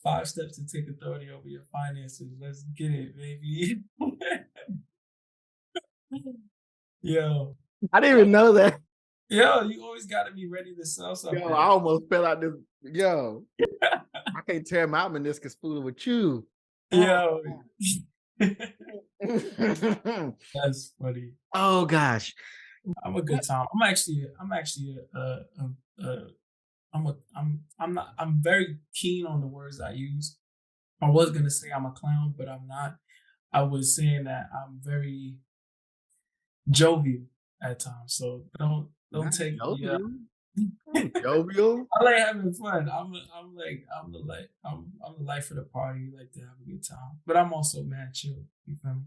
5 steps to take authority over your finances. Let's get it, baby. Yo. I didn't even know that. Yo, you always gotta be ready to sell Yo, I something. almost fell out this. Yo, I can't tear my meniscus fooling with you. Oh, Yo. That's funny. oh gosh. I'm a good What? time. I'm actually I'm not I'm very keen on the words I use. I was gonna say I'm a clown, but I'm not. I was saying that I'm very jovial at times. So don't Not take me jovial. Oh, jovial. I like having fun. I'm the life of the party. Like to have a good time. But I'm also mad chill. You feel me?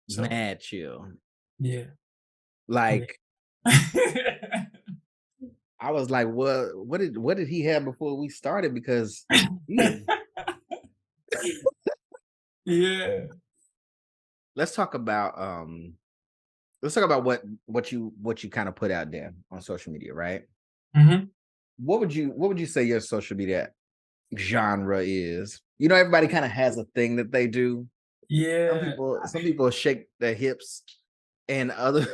So Mad chill. yeah. Yeah. Like I was like, what did he have before we started? Because geez. Yeah. let's talk about let's talk about what you kind of put out there on social media, right? Mhm. What would you say your social media genre is. You know, everybody kind of has a thing that they do. Yeah, Some people shake their hips, and other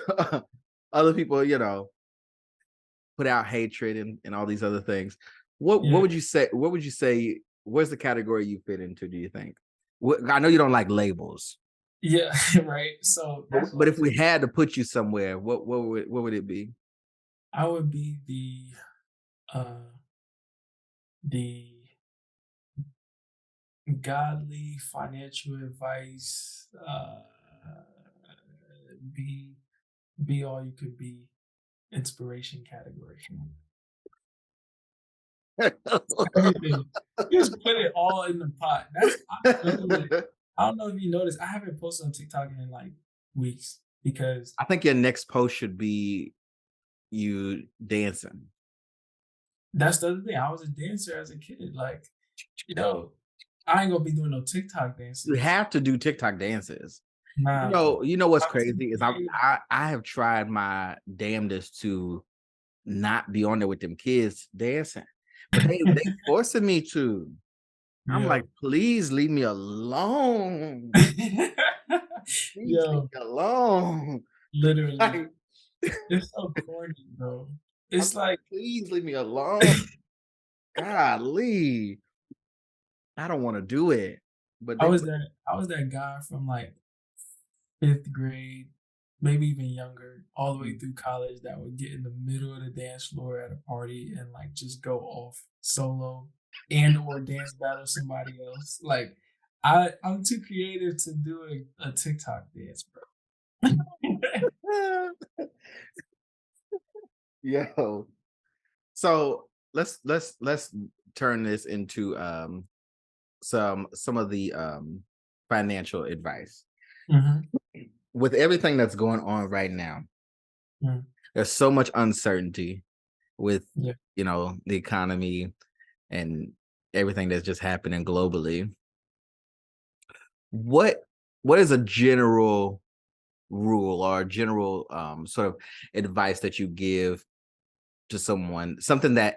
other people, put out hatred and all these other things. What yeah, would you say? What would you say? Where's the category you fit into? Do you think? I know you don't like labels, yeah, right. So but that's but what if we had to put you somewhere, what would it be? I would be uh the godly financial advice, be be all you could be inspiration category. Everything. Just put it all in the pot. That's I literally I don't know if you noticed, I haven't posted on TikTok in like weeks because I think your next post should be you dancing. that's the other thing. I was a dancer as a kid. Like, yo, I ain't gonna be doing no TikTok You dances. have to do TikTok dances. You Nah, know, you know what's I'm too crazy is creative. I have tried my damnedest to not be on there with them kids dancing, but they forcing me to. I'm like, Yo. please leave me alone. Please leave Yo, me alone. literally. Like, It's so corny, bro. I'm It's like, like please leave me alone. Golly, I don't want to do it, but they put. I was that guy from like 5th grade, maybe even younger, all the way through college that would get in the middle of the dance floor at a party and like just go off solo and or dance battle somebody else. Like I'm too creative to do a TikTok dance, bro. Yo, so let's turn this into some of the financial advice. Mhm. With everything that's going on right now, Mm. there's so much uncertainty with Yeah. the economy and everything that's just happening globally. What is a general rule or a general sort of advice that you give to someone, something that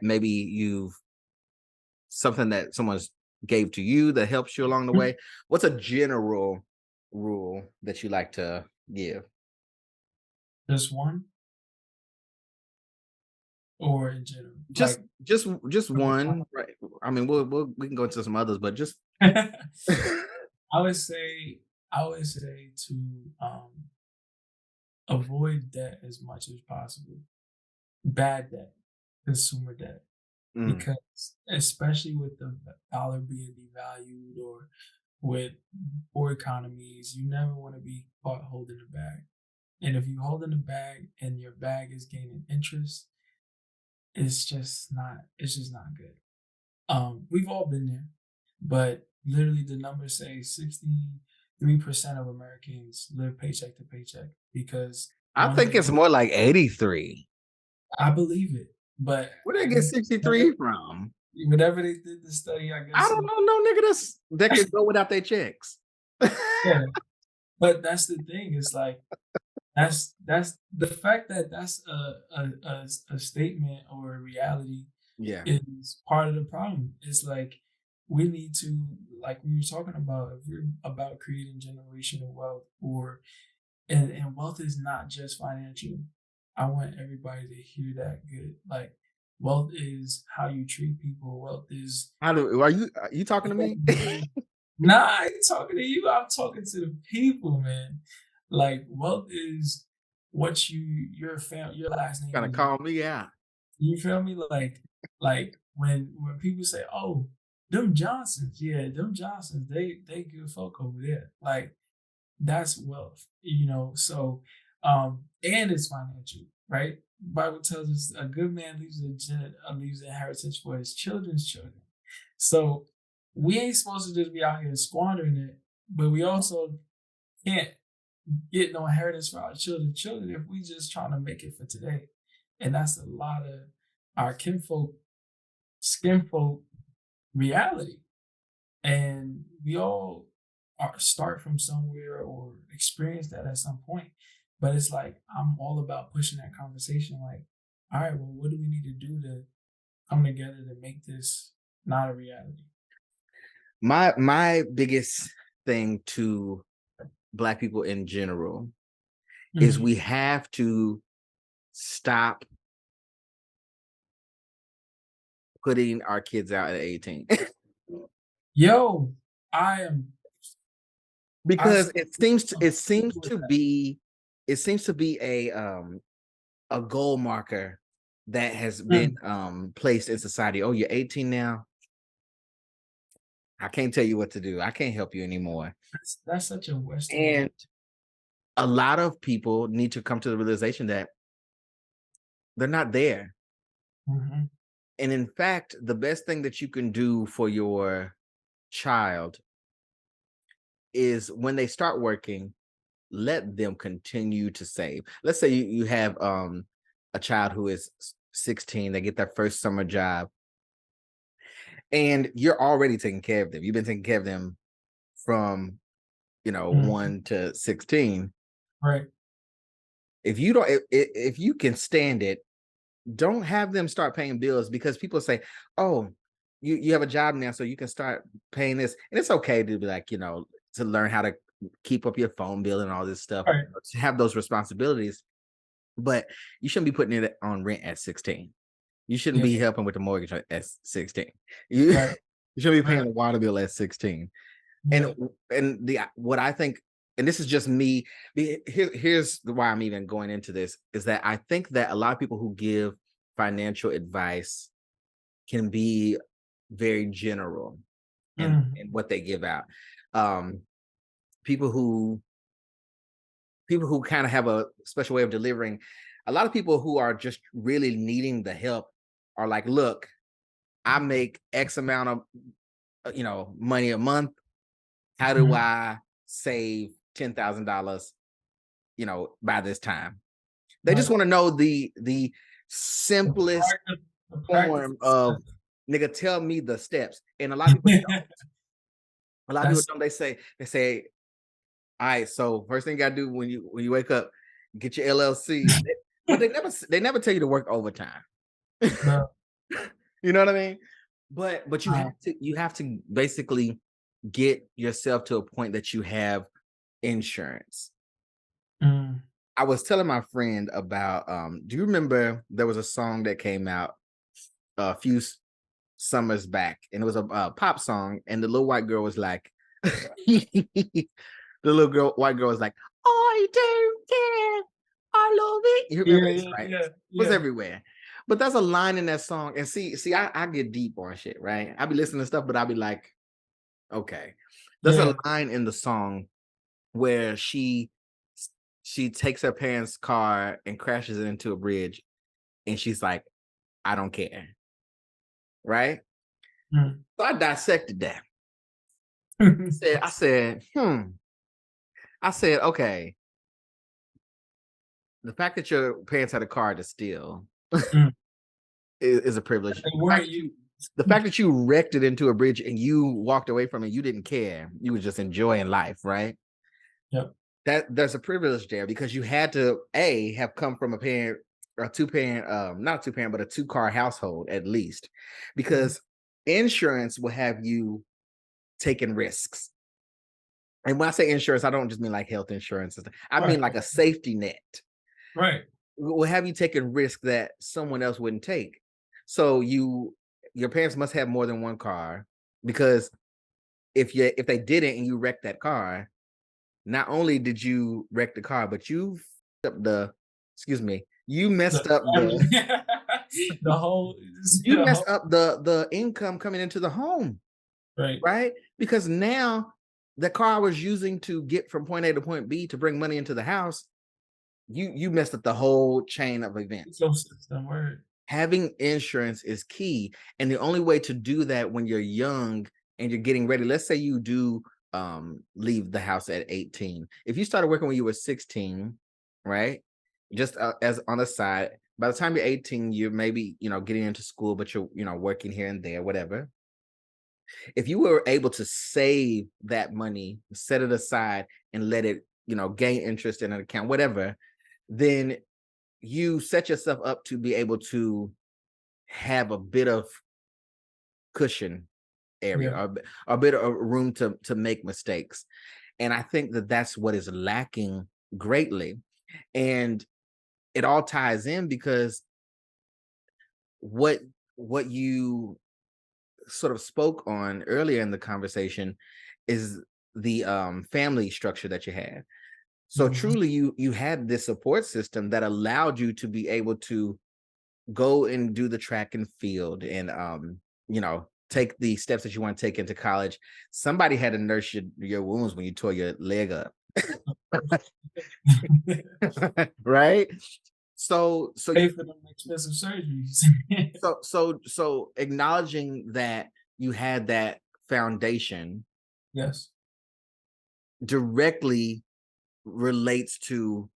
someone's gave to you that helps you along the way? What's a general rule that you like to give? Just one or in general? Just Like just from the one, right? I mean, we can go into some others, but just I would say I would say to avoid debt as much as possible. Bad debt, consumer debt, Mm. because especially with the dollar being devalued or with poor economies, you never want to be caught holding the bag. And if you hold in the bag and your bag is gaining interest, it's just not good. We've all been there, but literally the numbers say 63% of Americans live paycheck to paycheck because I one think thing it's more like 83. I believe it, but Where did I they get guess whatever 63 from? whatever they did the study, I I guess don't it know no nigga that could go without their checks. yeah. But that's the thing. It's like that's the fact that that's a statement or a reality Yeah. is part of the problem. It's like we need to, like we were talking about, if we're about creating generational wealth or and wealth is not just financial. I want everybody to hear that good. Like wealth is how you treat people. Wealth is Are you talking to me? nah, I ain't talking to you. I'm talking to the people, man. Like wealth is what your last name Gonna is. call me out. You feel me? Like when people say, "Oh, them Johnsons, yeah, them Johnsons, they good folk over there." Like that's wealth, you know. So, and it's financial, right? Bible tells us a good man leaves an inheritance for his children's children. So we ain't supposed to just be out here squandering it, but we also can't get no inheritance for our children's children if we just trying to make it for today. And that's a lot of our kinfolk, skinfolk reality. And we all start from somewhere or experience that at some point. But it's like I'm all about pushing that conversation. Like, all right, well, what do we need to do to come together to make this not a reality. My biggest thing to Black people in general is Mhm. we have to stop putting our kids out at 18. Yo, I am I Because so it agree seems with to that. be a goal marker that has been Mm, placed in society. Oh, you're 18 now. I can't tell you what to do. I can't help you anymore. that's such a Western. And a lot of people need to come to the realization that they're not there. Mhm, And in fact, the best thing that you can do for your child is when they start working, let them continue to save. Let's say you have a child who is 16, they get their first summer job, and you're already taking care of them. You've been taking care of them from, mhm, 1 to 16. right. If you don't if you can stand it, don't have them start paying bills, because people say, "Oh, you have a job now, so you can start paying this." And it's okay to be like, to learn how to keep up your phone bill and all this stuff, Right. to have those responsibilities, but you shouldn't be putting it on rent at 16. You shouldn't Yeah, be helping with the mortgage at 16. You right, you shouldn't be paying right. the water bill at 16. And Yeah. the what I think, and this is just me, here's why I'm even going into this, is that I think that a lot of people who give financial advice can be very general in Mhm, what they give out. Um, people who kind of have a special way of delivering. A lot of people who are just really needing the help are like, "Look, I make X amount of money a month. How do mhm. I save $10,000, by this time?" They just Right. want to know the The simplest practical the practical form of, steps. nigga, tell me the steps. And a lot of people don't. A lot of people That's don't. They say, all right, so first thing you gotta do when you wake up, get your LLC. But they never tell you to work overtime. bro. You know what I mean? But Uh, you have to basically get yourself to a point that you have insurance. mm, I was telling my friend about do you remember there was a song that came out a few summers back, and it was a pop song, and the little white girl was like the white girl was like, "I don't care, I love it." You remember yeah, this, yeah, right? yeah, It was yeah, everywhere. But that's a line in that song. And see, I get deep on shit, right? I be listening to stuff, but I be like, okay. There's a yeah. line in the song where she takes her parents' car and crashes it into a bridge, and she's like, "I don't care," right? Mm. So I dissected that. I said, okay, the fact that your parents had a car to steal Mm. is a privilege. They weren't you. The fact that you wrecked it into a bridge and you walked away from it, you didn't care. You were just enjoying life, right? Yep. That there's a privilege there, because you had to have come from a parent or a two parent, not a two parent, but a two-car household at least, Mhm. because insurance will have you taking risks. And when I say insurance, I don't just mean like health insurance. I Right, mean like a safety net. right. Will have you taking risk that someone else wouldn't take. So your parents must have more than one car, because if they didn't and you wrecked that car, not only did you wreck the car, but you The messed up family, the the whole, you the whole, messed up the income coming into the home, right. right? Because now the car I was using to get from point A to point B to bring money into the house, you messed up the whole chain of events. Ecosystem word. Having insurance is key. And the only way to do that when you're young and you're getting ready, let's say you do leave the house at 18. If you started working when you were 16, right? Just as on the side, by the time you're 18, you're maybe, getting into school, but you're, working here and there, whatever. If you were able to save that money, set it aside and let it, gain interest in an account, whatever, then you set yourself up to be able to have a bit of cushion area, Yeah. or a bit of room to make mistakes. And I think that that's what is lacking greatly. And it all ties in because what what you sort of spoke on earlier in the conversation is the family structure that you had. So Mhm. truly you had this support system that allowed you to be able to go and do the track and field, and take the steps that you want to take into college. Somebody had to nurse your wounds when you tore your leg up. Right? So Pay for them expensive surgeries. so acknowledging that you had that foundation Yes. directly relates to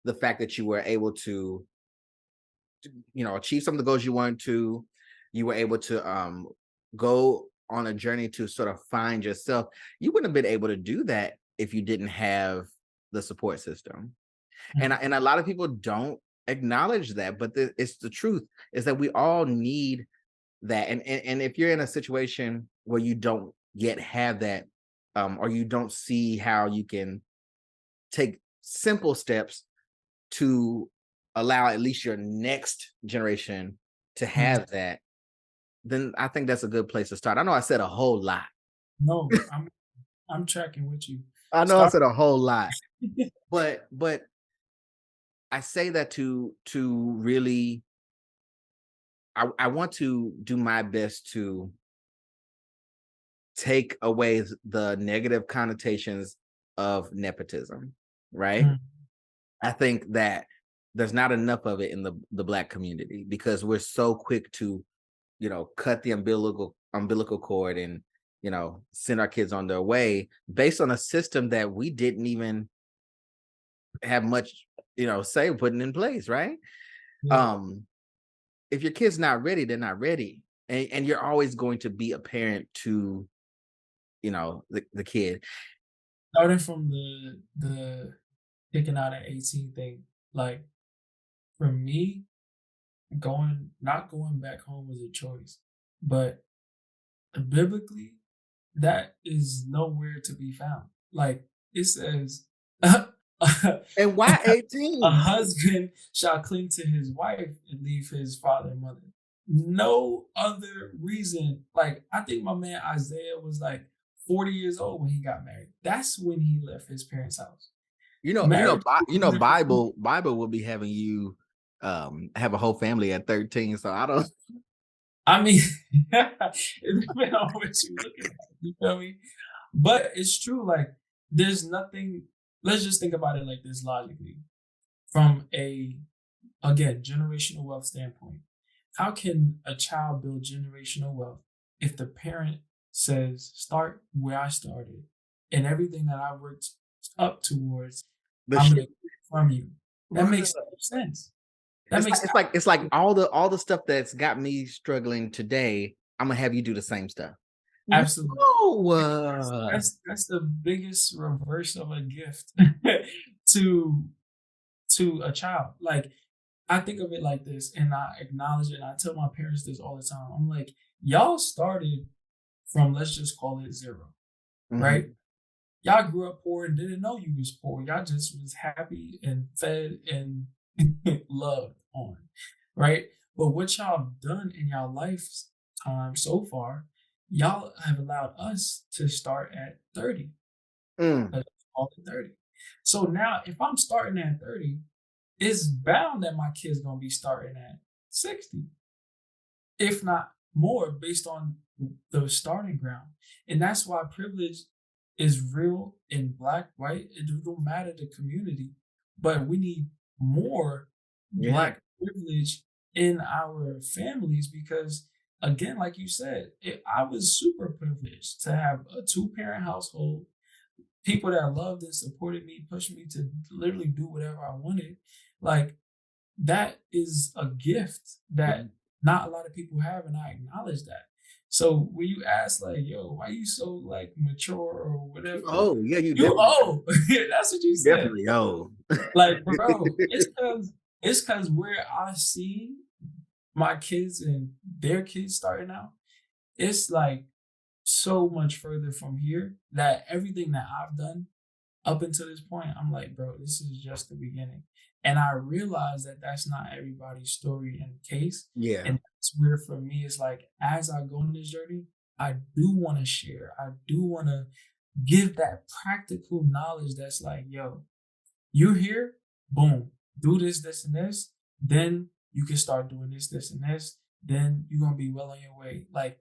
the fact that you were able to achieve some of the goals you wanted to. You were able to go on a journey to sort of find yourself. You wouldn't have been able to do that if you didn't have the support system. And Mhm. and a lot of people don't acknowledge that, but it's the truth, is that we all need that. And if you're in a situation where you don't yet have that, or you don't see how you can take simple steps to allow at least your next generation to Mhm. have that, then I think that's a good place to start. I know I said a whole lot. No, I'm tracking with you. I know I Start. said a whole lot, but I say that to really, I want to do my best to take away the negative connotations of nepotism, right? Mhm. I think that there's not enough of it in the Black community because we're so quick to, cut the umbilical cord and, send our kids on their way based on a system that we didn't even have much, say putting in place, right? Yeah. Um, if your kid's not ready, they're not ready. And you're always going to be a parent to, the kid. Starting from the picking out at 18 thing, like, for me, not going back home was a choice, but biblically, that is nowhere to be found. Like, it says, "A And why 18? husband shall cling to his wife and leave his father and mother." No other reason. Like, I think my man Isaiah was, like, 40 years old when he got married. That's when he left his parents' house. Marriage was never something. Bible will be having you have a whole family at 13. So I don't. I mean, it depends on what you're looking at, you feel me? But it's true, like, there's nothing. Let's just think about it like this logically. From a, again, generational wealth standpoint, how can a child build generational wealth if the parent says, "Start where I started, and everything that I worked up towards, The I'm shit. gonna get from you"? That Bruh. makes no sense. That It's like makes it's like it's like absolutely all the stuff that's got me struggling today. I'm gonna have you do the same stuff. absolutely. No, That's the biggest reverse of a gift to a child. Like, I think of it like this, and I acknowledge it, and I tell my parents this all the time. I'm like, y'all started from, let's just call it zero, right? mhm. Y'all grew up poor and didn't know you was poor. Y'all just was happy and fed and loved on, right? But what y'all done in y'all lifetime so far, y'all have allowed us to start at 30. Mm. Let's call it 30. So now if I'm starting at 30, it's bound that my kid's gonna be starting at 60, if not more, based on the starting ground. And that's why privilege is real in black, white. It don't matter the community, but we need more Yeah. black privilege in our families because, again, like you said, I was super privileged to have a two-parent household, people that loved and supported me, pushed me to literally do whatever I wanted. Like, that is a gift that Mhm. not a lot of people have, and I acknowledge that. So when you ask, like, "Yo, why you so, like, mature or whatever?" Oh, yeah, You old. That's what you you said. definitely old. Like, bro, it's cause where I see my kids and their kids starting out, it's like so much further from here that everything that I've done up until this point, I'm like, bro, this is just the beginning. And I realize that that's not everybody's story and case. Yeah. And that's where for me, it's like, as I go on this journey, I do want to share. I do want to give that practical knowledge that's like, yo, you're here, boom, do this, this, and this. Then you can start doing this, this, and this. Then you're gonna be well on your way. Like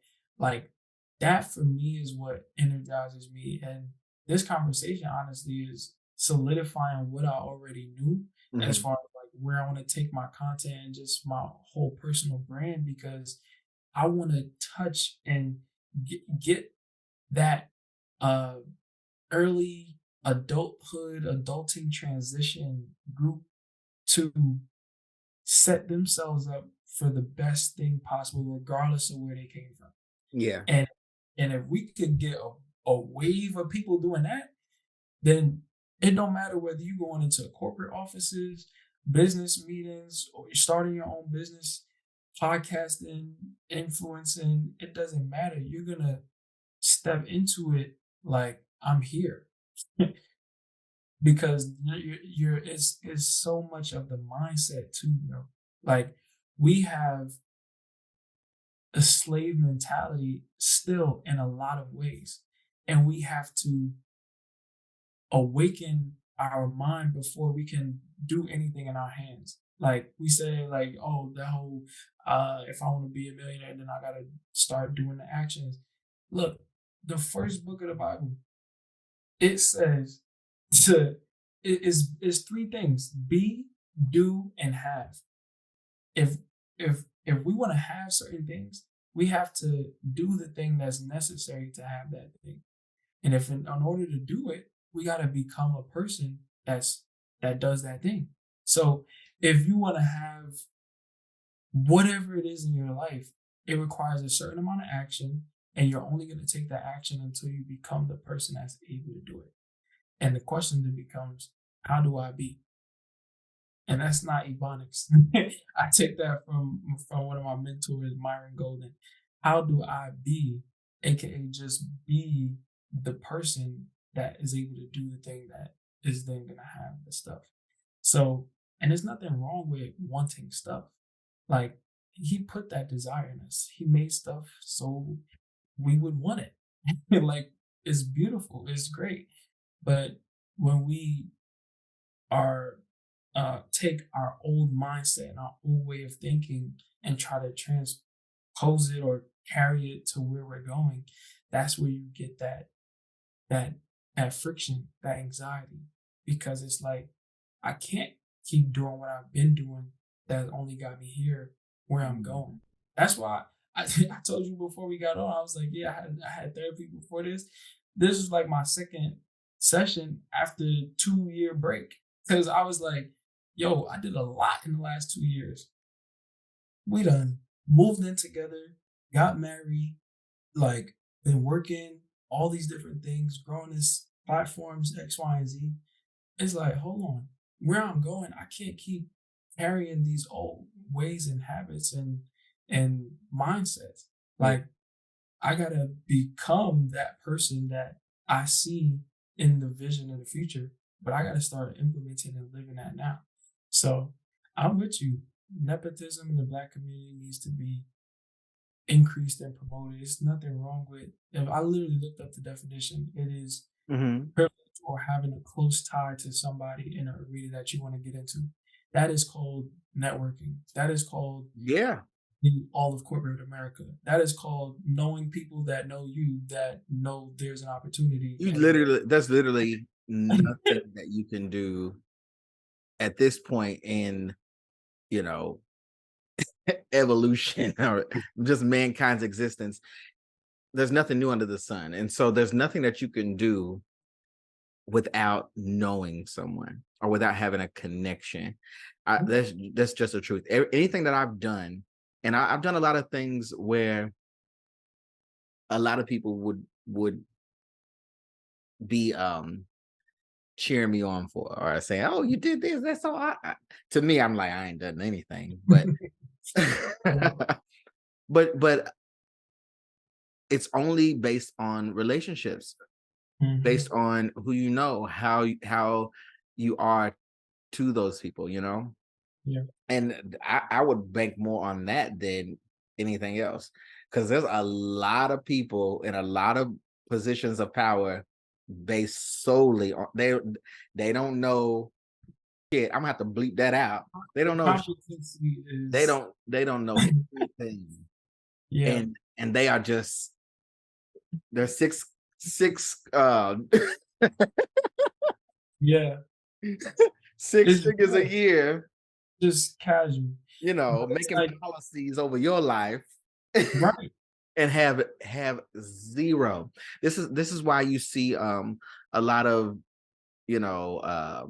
that for me is what energizes me. And this conversation, honestly, is solidifying what I already knew as Mhm. far as like where I want to take my content and just my whole personal brand because I want to touch and get that uh early adulthood, adulting transition group to set themselves up for the best thing possible, regardless of where they came from. Yeah. And if we could get a wave of people doing that, then it don't matter whether you going into corporate offices, business meetings, or you're starting your own business, podcasting, influencing, it doesn't matter. You're gonna step into it like I'm here. Because you're it's so much of the mindset too, bro. Like we have a slave mentality still in a lot of ways, and we have to awaken our mind before we can do anything in our hands. Like we say, like, oh, that whole if I want to be a millionaire, then I gotta start doing the actions. Look, the first book of the Bible, it says to is three things: be, do, and have. If if we want to have certain things, we have to do the thing that's necessary to have that thing. And if in order to do it, we got to become a person that does that thing. So if you want to have whatever it is in your life, it requires a certain amount of action, and you're only going to take that action until you become the person that's able to do it. And the question then becomes, how do I be? And that's not Ebonics. I take that from one of my mentors, Myron Golden. How do I be, aka just be the person that is able to do the thing that is then gonna have the stuff. So, and there's nothing wrong with wanting stuff. Like he put that desire in us. He made stuff so we would want it. Like it's beautiful, it's great. But when we are take our old mindset and our old way of thinking and try to transpose it or carry it to where we're going, that's where you get that that friction, that anxiety, because it's like I can't keep doing what I've been doing that only got me here where I'm going. Mhm. That's why I told you before we got on, I was like, yeah, I had therapy before this. This is like my second session after 2 year break. Cause I was like, yo, I did a lot in the last 2 years. We done moved in together, got married, like been working, all these different things, growing this platforms, X, Y, and Z. It's like, hold on, where I'm going, I can't keep carrying these old ways and habits and mindsets. Yeah. Like I gotta become that person that I see in the vision of the future, but I gotta start implementing and living that now. So I'm with you. Nepotism in the Black community needs to be increased and promoted. There's nothing wrong with. If I literally looked up the definition, it is Mhm. privilege or having a close tie to somebody in an arena that you want to get into. That is called networking. That is called Yeah. all of corporate America. That is called knowing people that know you that know there's an opportunity You and literally There's literally nothing that you can do at this point in, you know, evolution or just mankind's existence. There's nothing new under the sun. And so there's nothing that you can do without knowing someone or without having a connection. That's just the truth. Anything that I've done, and I've done a lot of things where a lot of people would be cheering me on for or saying, "Oh, you did this." That's so. To me, I'm like, I ain't done anything, but but it's only based on relationships, based Mhm. on who you know, how you are to those people, you know? Yeah. And I would bank more on that than anything else. Because there's a lot of people in a lot of positions of power based solely on they don't know shit. I'm gonna have to bleep that out. They The don't know competency is they don't know anything. yeah, And they are just they're six yeah. six It's figures a real, year, just casual. But it's making like policies over your life right, and have zero. This is why you see a lot of, you know,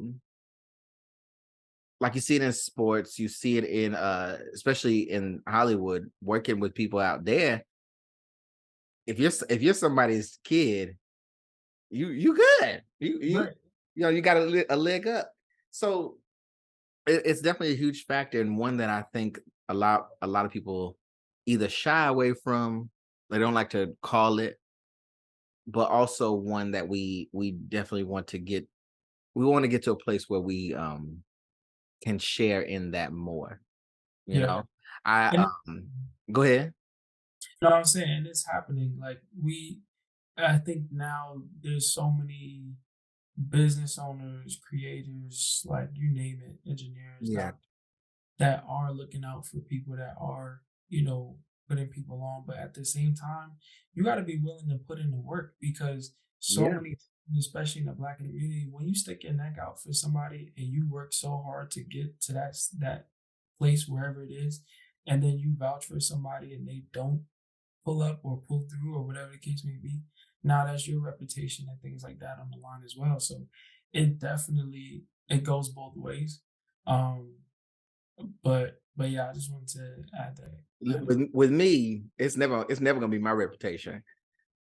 like you see it in sports, you see it in especially in Hollywood, working with people out there. If you're somebody's kid, you good. right. You got a leg up. So it's definitely a huge factor, and one that I think a lot of people either shy away from, they don't like to call it, but also one that we definitely want to get to a place where we can share in that more, you Yeah. know. I And Go ahead. know what I'm saying? It's happening. Like I think now there's so many business owners, creators, like you name it, engineers, Yeah. doctors that are looking out for people that are, you know, putting people on. But at the same time, you got to be willing to put in the work because so Yeah. many, especially in the Black community, when you stick your neck out for somebody and you work so hard to get to that place wherever it is, and then you vouch for somebody and they don't pull up or pull through or whatever the case may be. Now that's your reputation and things like that on the line as well. So it definitely it goes both ways. Um, but yeah, I just wanted to add that. Add that. With me, it's never gonna be my reputation.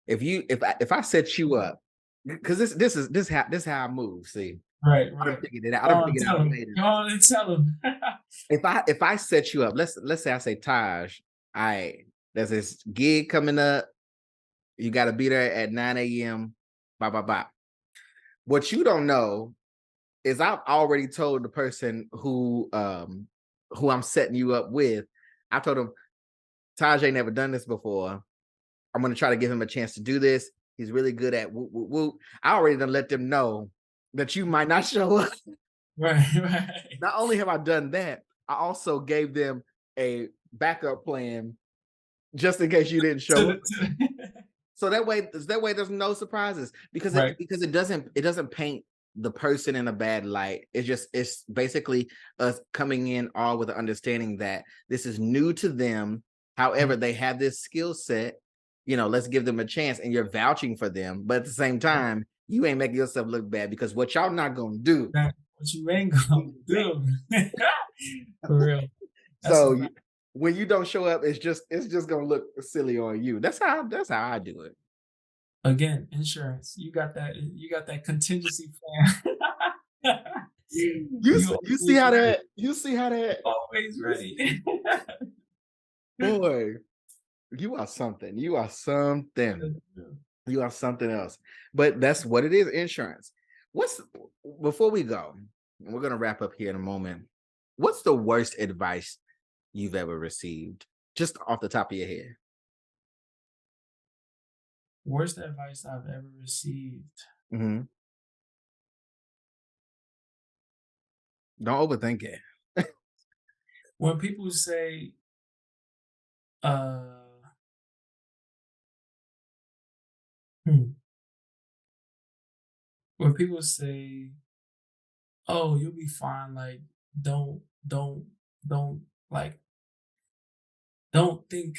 If I set you up, because this how I move. See, Right, I done right. figured it out. I Go done on, figured it tell out him. later. Go on and tell him. If I set you up, let's say I say, Taj, I there's this gig coming up. You got to be there at 9 a.m. Blah blah blah. What you don't know is I've already told the person who I'm setting you up with. I told him, Taj ain't never done this before. I'm gonna try to give him a chance to do this. He's really good at whoop whoop whoop. I already done let them know that you might not show up. Right, right. Not only have I done that, I also gave them a backup plan just in case you didn't To show up. the So that way there's no surprises because it right. because it doesn't paint the person in a bad light. It's basically us coming in all with the understanding that this is new to them. Mhm. However, they have this skill set. Let's give them a chance, and you're vouching for them. But at the same time, you ain't making yourself look bad because what y'all not gonna do. That what you ain't gonna do. For real. That's a So fact. when you don't show up, it's just gonna look silly on you. That's how I do it. Again, insurance. You got that contingency plan. You always ready. You see how that Always ready. boy, you are something. You are something. You are something else. But that's what it is, insurance. What's Before we go, and we're gonna wrap up here in a moment. What's the worst advice you've ever received? Just off the top of your head. Worst advice I've ever received. Mhm. Don't overthink it. When people say, uh, hmm, when people say, "Oh, you'll be fine," like, don't don't don't, like, don't think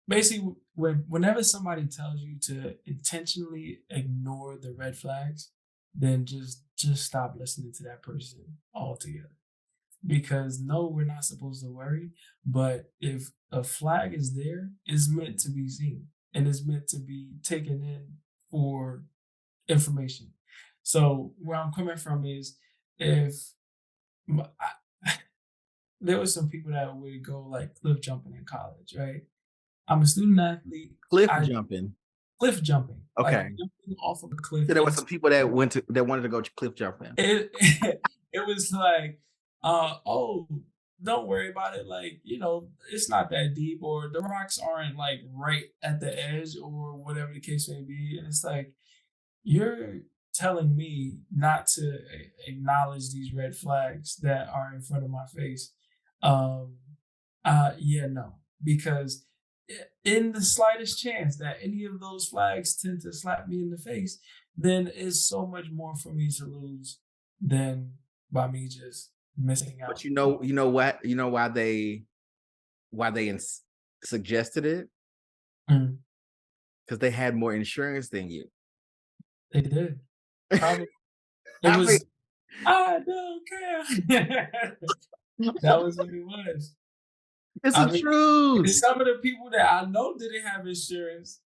basically, whenever somebody tells you to intentionally ignore the red flags, then just stop listening to that person altogether. Because no, we're not supposed to worry, but if a flag is there, it's meant to be seen and it's meant to be taken in for information. So where I'm coming from is if there was some people that would go like cliff jumping in college, right? I'm a student athlete. Cliff I jumping. cliff jumping, like Okay. jumping off of a cliff So there were into some people that wanted to go cliff jumping. it. It was like, oh, don't worry about it. Like, it's not that deep, or the rocks aren't like right at the edge, or whatever the case may be. And it's like, you're telling me not to acknowledge these red flags that are in front of my face. Um, yeah, no, because in the slightest chance that any of those flags tend to slap me in the face, then it's so much more for me to lose than by me just missing But out. you know what? You know why they suggested it? Mm, Because they had more insurance than you. they did. Probably. It I mean, was, I don't care. That was what it was. it's I the mean, and truth. some of the people that I know didn't have insurance,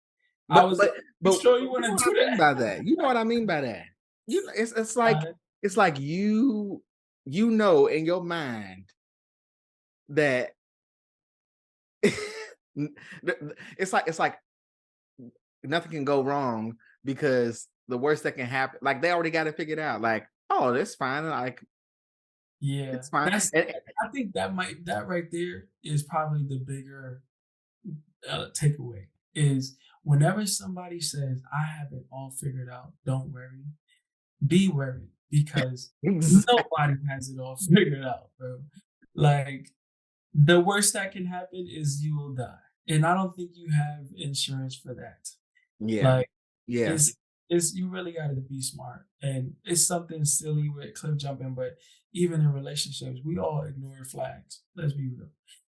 I But was but like, "You but sure you you know wanna what I do mean that?" by that. You know what I mean by that. You know, Uh, it's like you know in your mind that it's like nothing can go wrong because the worst that can happen, like they already got it figured out. Like, oh, that's fine. Like yeah, it's fine. that's I think that right there is probably the bigger, takeaway, is whenever somebody says, "I have it all figured out, don't worry," be worried, because nobody has it all figured out, bro. Like, the worst that can happen is you will die, and I don't think you have insurance for that. Yeah, Like, yeah, it's you really gotta be smart, and it's something silly with cliff jumping, but even in relationships, we all ignore flags. Let's be real.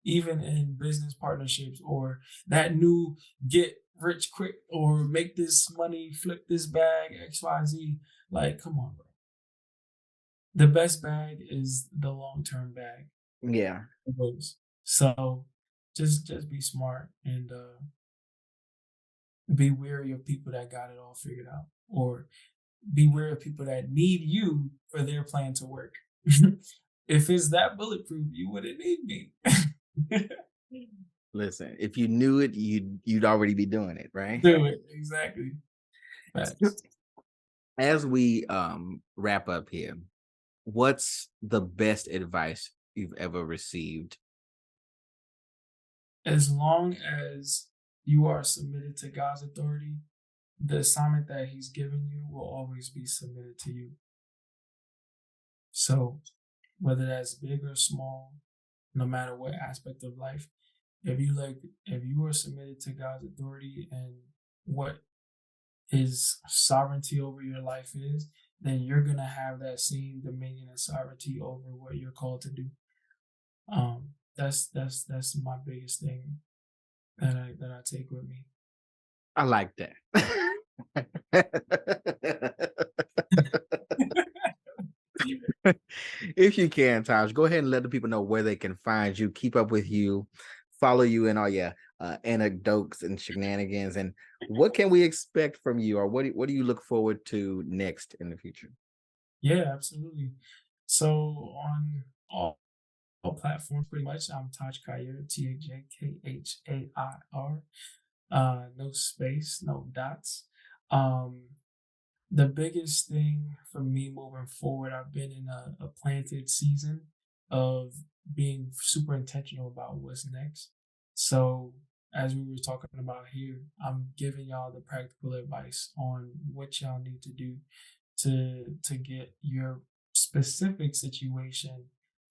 Even in business partnerships, or that new get rich quick, or make this money, flip this bag, XYZ. Like, come on, bro. The best bag is the long term bag. yeah. Of those. So just be smart, and be wary of people that got it all figured out, or be wary of people that need you for their plan to work. If it's that bulletproof, you wouldn't need me. Listen, if you knew it, you'd already be doing it, right? Do it. Exactly. Facts. As we wrap up here, what's the best advice you've ever received? As long as you are submitted to God's authority, the assignment that He's given you will always be submitted to you. So, whether that's big or small, no matter what aspect of life, if you are submitted to God's authority and what His sovereignty over your life is, then you're gonna have that same dominion and sovereignty over what you're called to do. That's my biggest thing that I take with me. I like that. If you can, Taj, go ahead and let the people know where they can find you, keep up with you, follow you in all your anecdotes and shenanigans, and what can we expect from you, or what do you look forward to next in the future? Yeah, absolutely. So on all platforms, pretty much, I'm Taj Khair, TajKhair. No space, no dots. Um, the biggest thing for me moving forward, I've been in a planted season of being super intentional about what's next. So, as we were talking about here, I'm giving y'all the practical advice on what y'all need to do to get your specific situation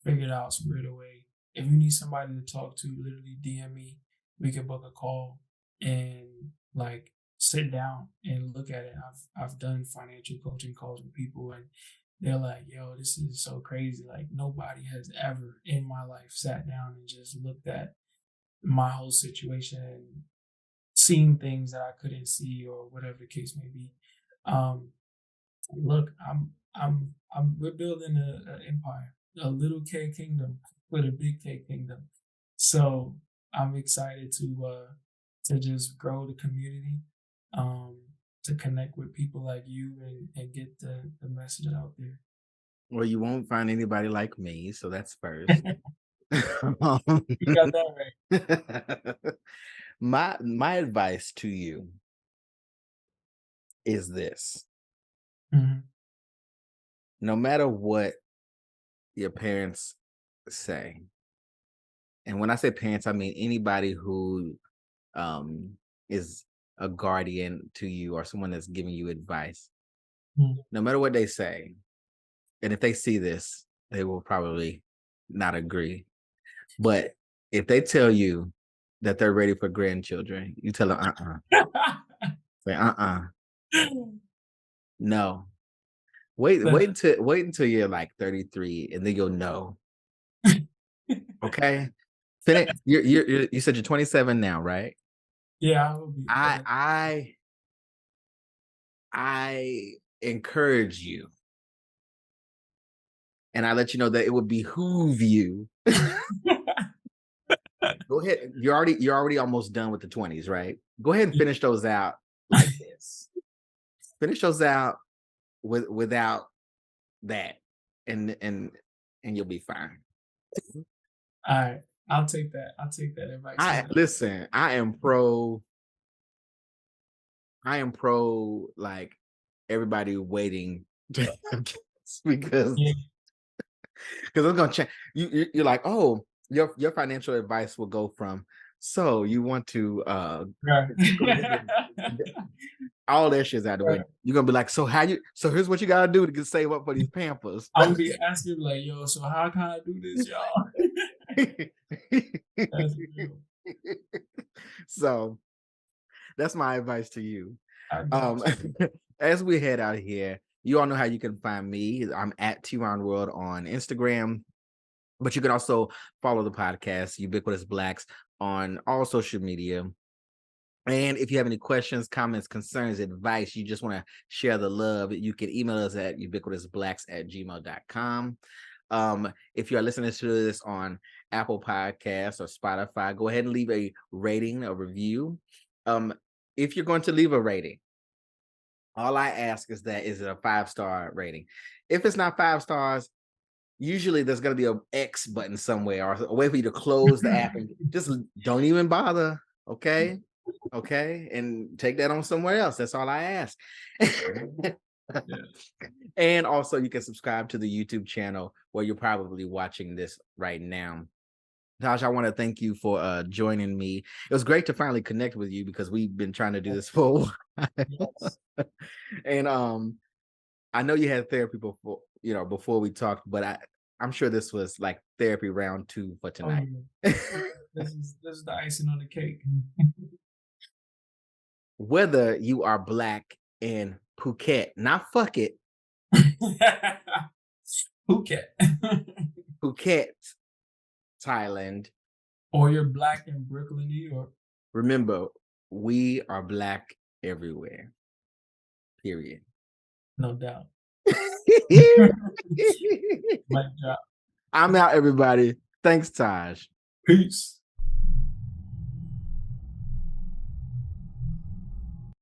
figured out, squared away. If you need somebody to talk to, literally DM me. We can book a call and, like, sit down and look at it. I've done financial coaching calls with people, and they're like, "Yo, this is so crazy. Like, nobody has ever in my life sat down and just looked at my whole situation and seen things that I couldn't see, or whatever the case may be." Um, Look, we're building an empire, a little K kingdom with a big K kingdom. So I'm excited to just grow the community, um, to connect with people like you, and get the message out there. Well, you won't find anybody like me, so that's first. Um, You got that right. My advice to you is this: Mhm. no matter what your parents say, and when I say parents, I mean anybody who um is a guardian to you or someone that's giving you advice, Mm. no matter what they say, and if they see this, they will probably not agree. But if they tell you that they're ready for grandchildren, you tell them, say, no. The Wait until you're like 33, and then you'll know. Okay. You said you're 27 now, right? Yeah, I will be I better. I I encourage you, and I let you know that it would behoove you. Go ahead. You're already almost done with the 20s, right? Go ahead and Yeah. finish those out like this. Finish those out without that, and and and you'll be fine. Alright, I'll take that advice on I note. listen, I am pro like everybody waiting to have kids because Yeah, it's gonna change. You're like, oh, your financial advice will go from, so you want to right. go ahead and all that shit's out the Right. window. You're gonna be like, so here's what you gotta do to get save up for these pampers. I'll be asking like, "Yo, so how can I do this, y'all?" That's real. So that's my advice to you. I Um, got you. as we head out here, you all know how you can find me. I'm at TeaRon World on Instagram, but you can also follow the podcast, Ubiquitous Blacks, on all social media. And if you have any questions, comments, concerns, advice, you just want to share the love, you can email us at ubiquitousblacks@gmail.com. If you are listening to this on Apple Podcasts or Spotify, go ahead and leave a rating, a review. Um, if you're going to leave a rating, all I ask is it a 5-star rating? If it's not 5 stars, usually there's going to be a X button somewhere or a way for you to close the app and just don't even bother. Okay. Okay. And take that on somewhere else. That's all I ask. Yeah. And also, you can subscribe to the YouTube channel where you're probably watching this right now. Taj, I want to thank you for joining me. It was great to finally connect with you because we've been trying to do this for a while. Yes. And I know you had therapy before, before we talked, but I'm sure this was like therapy round 2 for Oh, tonight. yeah. This is the icing on the cake. Whether you are black in Phuket, not fuck it, Phuket. Phuket, Thailand, Or you're black in Brooklyn, New York. remember, we are black everywhere. Period. No doubt. Mic drop. I'm out, everybody. Thanks, Taj. Peace.